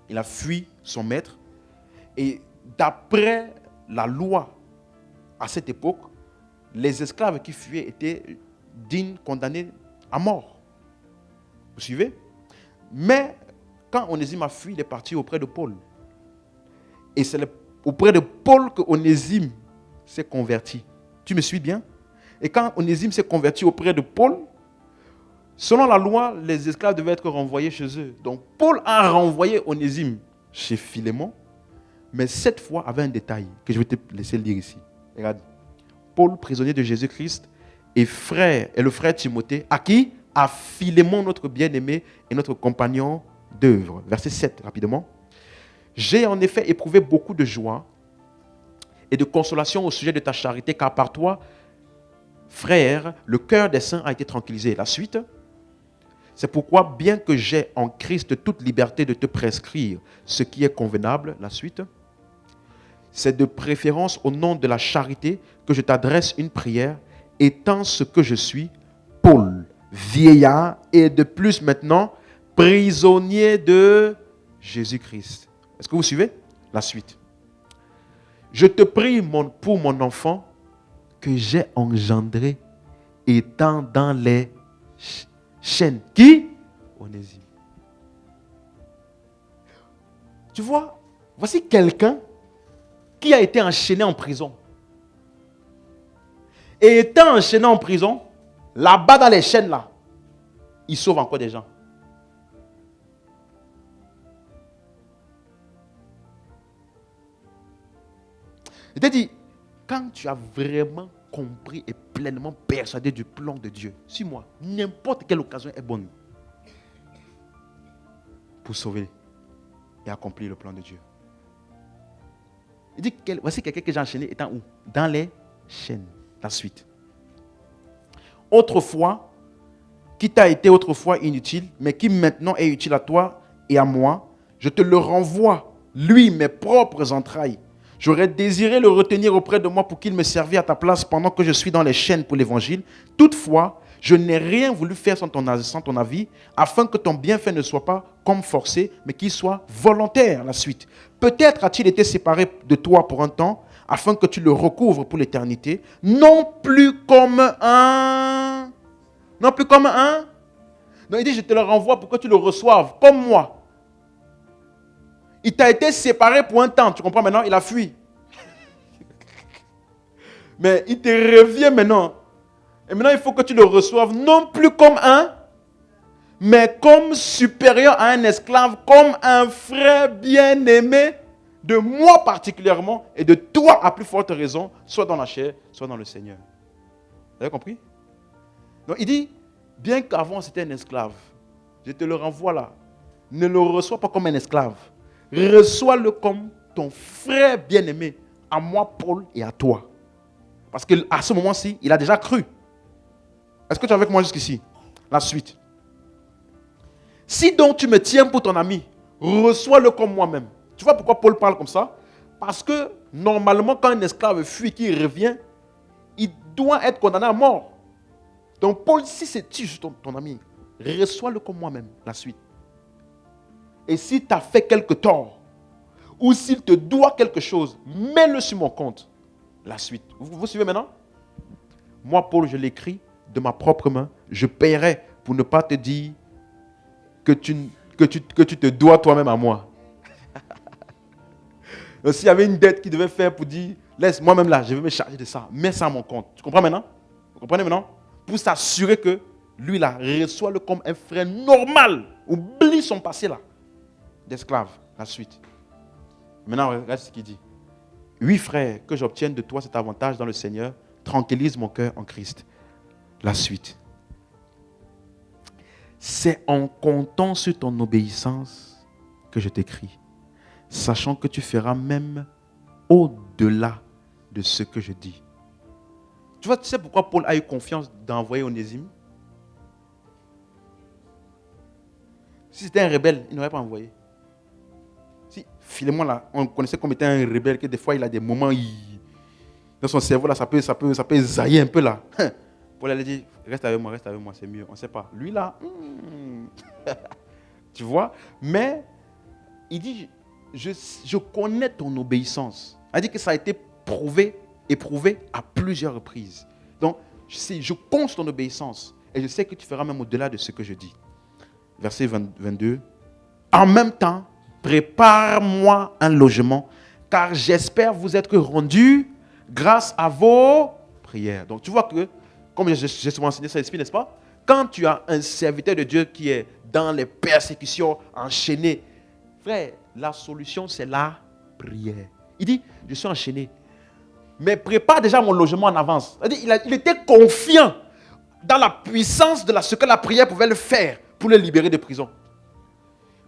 Il a fui son maître. Et d'après la loi, à cette époque, les esclaves qui fuyaient étaient condamnés à mort. Vous suivez? Mais quand Onésime a fui, il est parti auprès de Paul. Et c'est auprès de Paul que Onésime s'est converti. Tu me suis bien? Et quand Onésime s'est converti auprès de Paul, selon la loi, les esclaves devaient être renvoyés chez eux. Donc Paul a renvoyé Onésime chez Philémon, mais cette fois avec un détail que je vais te laisser lire ici. Regarde. Paul, prisonnier de Jésus-Christ, et le frère Timothée, à qui? À Philémon, notre bien-aimé et notre compagnon d'œuvre. Verset 7, rapidement. J'ai en effet éprouvé beaucoup de joie et de consolation au sujet de ta charité, car par toi, frère, le cœur des saints a été tranquillisé. La suite. C'est pourquoi, bien que j'ai en Christ toute liberté de te prescrire ce qui est convenable, la suite, c'est de préférence au nom de la charité que je t'adresse une prière, étant ce que je suis, Paul, vieillard, et de plus maintenant, prisonnier de Jésus-Christ. Est-ce que vous suivez? La suite. Je te prie pour mon enfant que j'ai engendré, étant dans les chaînes. Qui? Onésime. Tu vois, voici quelqu'un qui a été enchaîné en prison. Et étant enchaîné en prison, là-bas dans les chaînes, là, il sauve encore des gens. Je t'ai dit, quand tu as vraiment compris et pleinement persuadé du plan de Dieu, suis-moi, n'importe quelle occasion est bonne pour sauver et accomplir le plan de Dieu. Il dit, voici quelqu'un que j'ai enchaîné étant où? Dans les chaînes. La suite. Autrefois, qui t'a été autrefois inutile, mais qui maintenant est utile à toi et à moi, je te le renvoie, lui, mes propres entrailles. J'aurais désiré le retenir auprès de moi pour qu'il me servît à ta place pendant que je suis dans les chaînes pour l'évangile. Toutefois, je n'ai rien voulu faire sans ton avis, afin que ton bienfait ne soit pas comme forcé, mais qu'il soit volontaire. La suite. Peut-être a-t-il été séparé de toi pour un temps, afin que tu le recouvres pour l'éternité, non plus comme un... Non, il dit, je te le renvoie pour que tu le reçoives, comme moi. Il t'a été séparé pour un temps, tu comprends maintenant? Il a fui. Mais il te revient maintenant. Et maintenant, il faut que tu le reçoives, non plus comme un, mais comme supérieur à un esclave, comme un frère bien-aimé de moi particulièrement et de toi à plus forte raison, soit dans la chair, soit dans le Seigneur. Vous avez compris? Donc il dit, bien qu'avant c'était un esclave, je te le renvoie là. Ne le reçois pas comme un esclave. Reçois-le comme ton frère bien-aimé, à moi, Paul, et à toi. Parce qu'à ce moment-ci, il a déjà cru. Est-ce que tu es avec moi jusqu'ici? La suite. Si donc tu me tiens pour ton ami, reçois-le comme moi-même. Tu vois pourquoi Paul parle comme ça? Parce que normalement, quand un esclave fuit, qu'il revient, il doit être condamné à mort. Donc Paul, si c'est juste ton ami, reçois-le comme moi-même. La suite. Et si tu as fait quelque tort, ou s'il te doit quelque chose, mets-le sur mon compte. La suite. Vous suivez maintenant? Moi, Paul, je l'écris de ma propre main. Je paierai pour ne pas te dire que tu te dois toi-même à moi. Donc, s'il y avait une dette qu'il devait faire pour dire, laisse moi-même là, je vais me charger de ça. Mets ça à mon compte. Tu comprends maintenant? Vous comprenez maintenant? Pour s'assurer que lui là, reçoit-le comme un frère normal. Oublie son passé là. D'esclave. La suite. Maintenant, regarde ce qu'il dit. Oui, frère, que j'obtienne de toi cet avantage dans le Seigneur, tranquillise mon cœur en Christ. La suite. C'est en comptant sur ton obéissance que je t'écris, sachant que tu feras même au-delà de ce que je dis. Tu vois, tu sais pourquoi Paul a eu confiance d'envoyer Onésime? Si c'était un rebelle, il n'aurait pas envoyé. Si Philémon, là, on connaissait comme étant un rebelle, que des fois il a des moments, dans son cerveau, là, ça peut zailler un peu là. Paul a dit, reste avec moi, c'est mieux. On ne sait pas. Lui là, tu vois, mais il dit, je connais ton obéissance. Il dit que ça a été éprouvé à plusieurs reprises. Donc, je compte sur ton obéissance et je sais que tu feras même au-delà de ce que je dis. Verset 22. En même temps, prépare-moi un logement, car j'espère vous être rendu grâce à vos prières. Donc, tu vois que, comme j'ai souvent enseigné ça, n'est-ce pas? Quand tu as un serviteur de Dieu qui est dans les persécutions, enchaîné, frère, la solution, c'est la prière. Il dit, je suis enchaîné, mais prépare déjà mon logement en avance. Il était confiant dans la puissance de ce que la prière pouvait le faire pour le libérer de prison.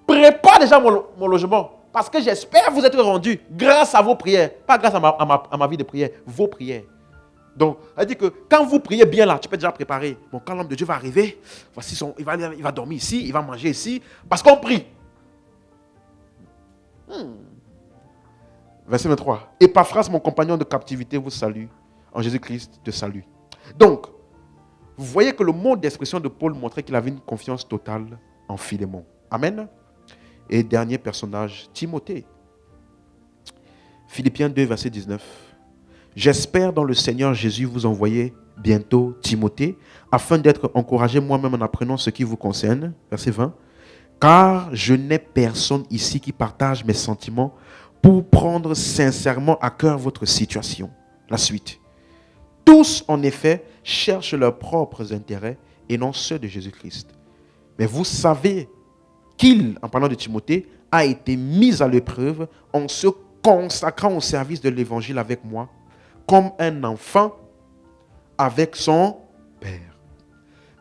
Prépare déjà mon logement, parce que j'espère vous être rendu grâce à vos prières, pas grâce à ma vie de prière, vos prières. Donc, elle dit que quand vous priez bien là, tu peux déjà préparer. Bon, quand l'homme de Dieu va arriver, voici il va dormir ici, il va manger ici, parce qu'on prie. Verset 23. Épaphras, mon compagnon de captivité, vous salue en Jésus-Christ de salut. Donc, vous voyez que le mot d'expression de Paul montrait qu'il avait une confiance totale en Philémon. Amen. Et dernier personnage, Timothée. Philippiens 2, verset 19. J'espère dans le Seigneur Jésus vous envoyer bientôt Timothée, afin d'être encouragé moi-même en apprenant ce qui vous concerne. Verset 20. Car je n'ai personne ici qui partage mes sentiments pour prendre sincèrement à cœur votre situation. La suite. Tous, en effet, cherchent leurs propres intérêts et non ceux de Jésus-Christ. Mais vous savez qu'il, en parlant de Timothée, a été mis à l'épreuve en se consacrant au service de l'évangile avec moi, comme un enfant avec son père.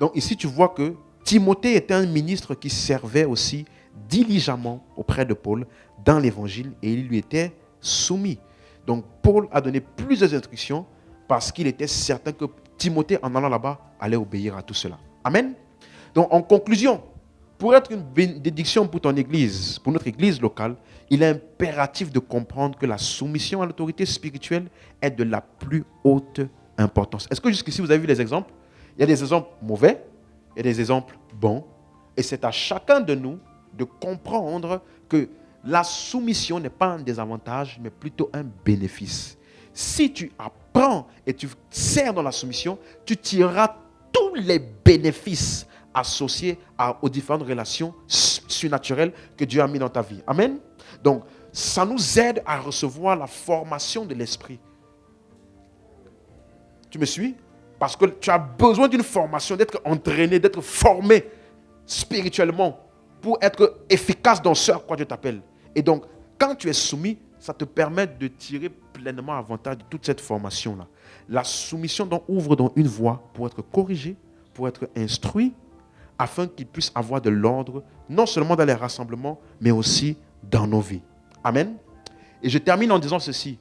Donc ici, tu vois que Timothée était un ministre qui servait aussi diligemment auprès de Paul dans l'évangile et il lui était soumis. Donc Paul a donné plusieurs instructions parce qu'il était certain que Timothée, en allant là-bas, allait obéir à tout cela. Amen. Donc en conclusion, pour être une bénédiction pour ton église, pour notre église locale, il est impératif de comprendre que la soumission à l'autorité spirituelle est de la plus haute importance. Est-ce que jusqu'ici vous avez vu les exemples? Il y a des exemples mauvais, il y a des exemples bons, et c'est à chacun de nous de comprendre que la soumission n'est pas un désavantage, mais plutôt un bénéfice. Si tu apprends et tu sers dans la soumission, tu tireras tous les bénéfices associés aux différentes relations surnaturelles que Dieu a mis dans ta vie. Amen. Donc, ça nous aide à recevoir la formation de l'esprit. Tu me suis? Parce que tu as besoin d'une formation, d'être entraîné, d'être formé spirituellement pour être efficace dans ce à quoi Dieu t'appelle. Et donc, quand tu es soumis, ça te permet de tirer pleinement avantage de toute cette formation-là. La soumission donc ouvre donc une voie pour être corrigé, pour être instruit, afin qu'il puisse avoir de l'ordre, non seulement dans les rassemblements, mais aussi dans nos vies. Amen. Et je termine en disant ceci.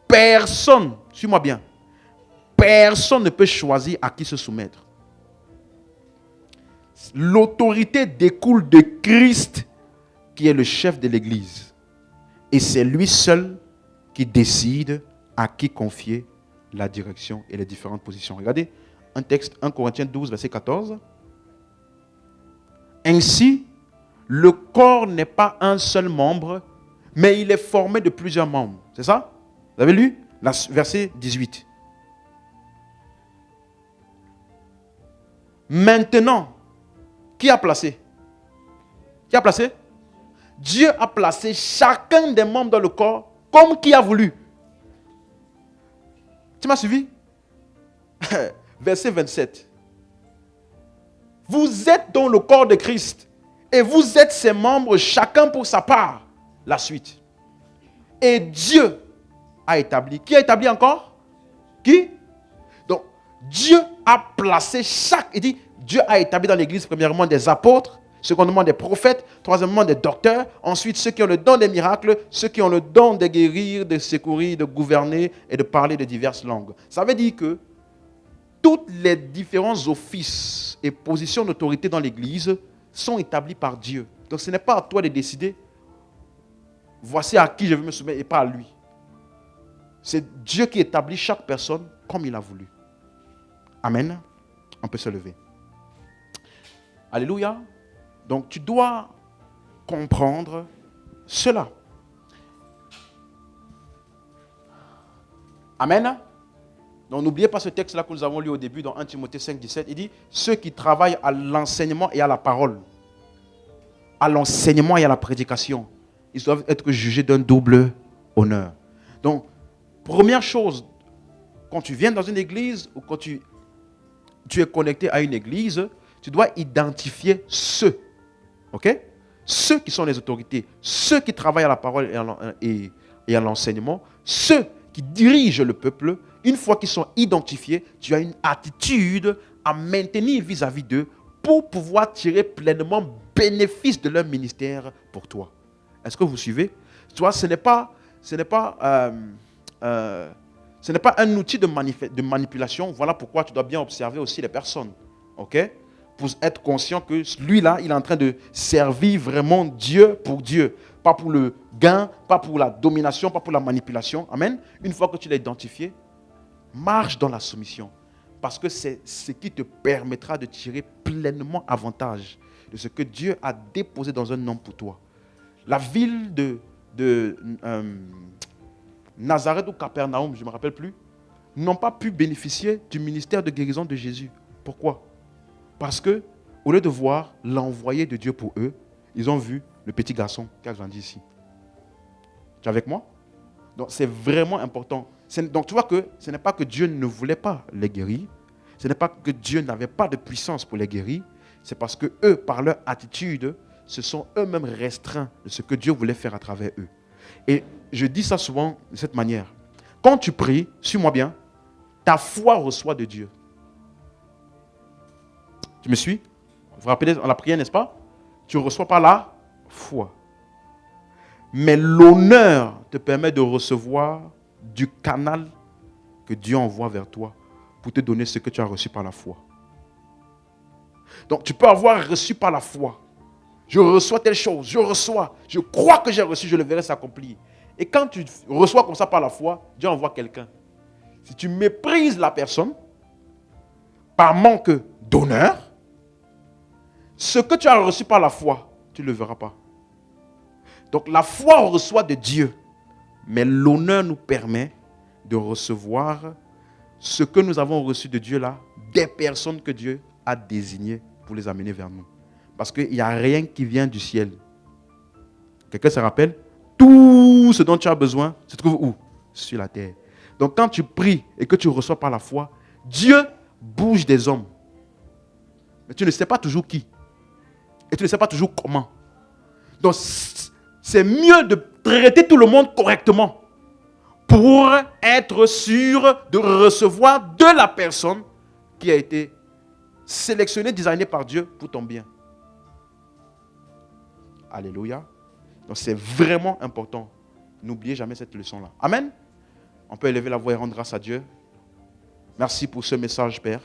Personne, suis-moi bien, personne ne peut choisir à qui se soumettre. L'autorité découle de Christ, qui est le chef de l'Église. Et c'est lui seul qui décide à qui confier la direction et les différentes positions. Regardez un texte, 1 Corinthiens 12, verset 14. Ainsi, le corps n'est pas un seul membre, mais il est formé de plusieurs membres. C'est ça? Vous avez lu? Verset 18. Maintenant, qui a placé? Qui a placé? Dieu a placé chacun des membres dans le corps comme qui a voulu. Tu m'as suivi? Verset 27. Vous êtes dans le corps de Christ et vous êtes ses membres chacun pour sa part. La suite. Et Dieu a établi. Qui a établi encore? Qui? Donc, Dieu a placé il dit, Dieu a établi dans l'église premièrement des apôtres, secondement des prophètes, troisièmement des docteurs, ensuite ceux qui ont le don des miracles, ceux qui ont le don de guérir, de secourir, de gouverner et de parler de diverses langues. Ça veut dire que tous les différents offices et positions d'autorité dans l'église sont établis par Dieu. Donc ce n'est pas à toi de décider, voici à qui je veux me soumettre et pas à lui. C'est Dieu qui établit chaque personne comme il a voulu. Amen. On peut se lever. Alléluia. Donc tu dois comprendre cela. Amen. Donc n'oubliez pas ce texte-là que nous avons lu au début dans 1 Timothée 5, 17. Il dit, ceux qui travaillent à l'enseignement et à la parole, à l'enseignement et à la prédication, ils doivent être jugés d'un double honneur. Donc, première chose, quand tu viens dans une église ou quand tu es connecté à une église, tu dois identifier ceux, ok? Ceux qui sont les autorités, ceux qui travaillent à la parole et à l'enseignement, ceux qui dirigent le peuple. Une fois qu'ils sont identifiés, tu as une attitude à maintenir vis-à-vis d'eux pour pouvoir tirer pleinement bénéfice de leur ministère pour toi. Est-ce que vous suivez? Tu vois, ce n'est pas un outil de manipulation. Voilà pourquoi tu dois bien observer aussi les personnes. Ok? Pour être conscient que lui-là, il est en train de servir vraiment Dieu pour Dieu. Pas pour le gain, pas pour la domination, pas pour la manipulation. Amen. Une fois que tu l'as identifié, marche dans la soumission. Parce que c'est ce qui te permettra de tirer pleinement avantage de ce que Dieu a déposé dans un homme pour toi. La ville de Nazareth ou Capernaum, je ne me rappelle plus, n'ont pas pu bénéficier du ministère de guérison de Jésus. Pourquoi? Parce que, au lieu de voir l'envoyé de Dieu pour eux, ils ont vu le petit garçon qui a grandi ici. Tu es avec moi? Donc, c'est vraiment important. Donc tu vois que ce n'est pas que Dieu ne voulait pas les guérir. Ce n'est pas que Dieu n'avait pas de puissance pour les guérir. C'est parce que eux, par leur attitude, se sont eux-mêmes restreints de ce que Dieu voulait faire à travers eux. Et je dis ça souvent de cette manière. Quand tu pries, suis-moi bien, ta foi reçoit de Dieu. Tu me suis? Vous vous rappelez dans la prière, n'est-ce pas? Tu ne reçois pas la foi. Mais l'honneur te permet de recevoir du canal que Dieu envoie vers toi pour te donner ce que tu as reçu par la foi. Donc tu peux avoir reçu par la foi. Je reçois telle chose, je crois que j'ai reçu, je le verrai s'accomplir. Et quand tu reçois comme ça par la foi, Dieu envoie quelqu'un. Si tu méprises la personne, par manque d'honneur, ce que tu as reçu par la foi, tu ne le verras pas. Donc la foi reçoit de Dieu, mais l'honneur nous permet de recevoir ce que nous avons reçu de Dieu là, des personnes que Dieu a désignées pour les amener vers nous. Parce qu'il n'y a rien qui vient du ciel. Quelqu'un se rappelle? Tout ce dont tu as besoin se trouve où? Sur la terre. Donc quand tu pries et que tu reçois par la foi, Dieu bouge des hommes. Mais tu ne sais pas toujours qui. Et tu ne sais pas toujours comment. Donc c'est mieux de traiter tout le monde correctement pour être sûr de recevoir de la personne qui a été sélectionnée, designée par Dieu pour ton bien. Alléluia. Donc c'est vraiment important. N'oubliez jamais cette leçon-là. Amen. On peut élever la voix et rendre grâce à Dieu. Merci pour ce message, Père.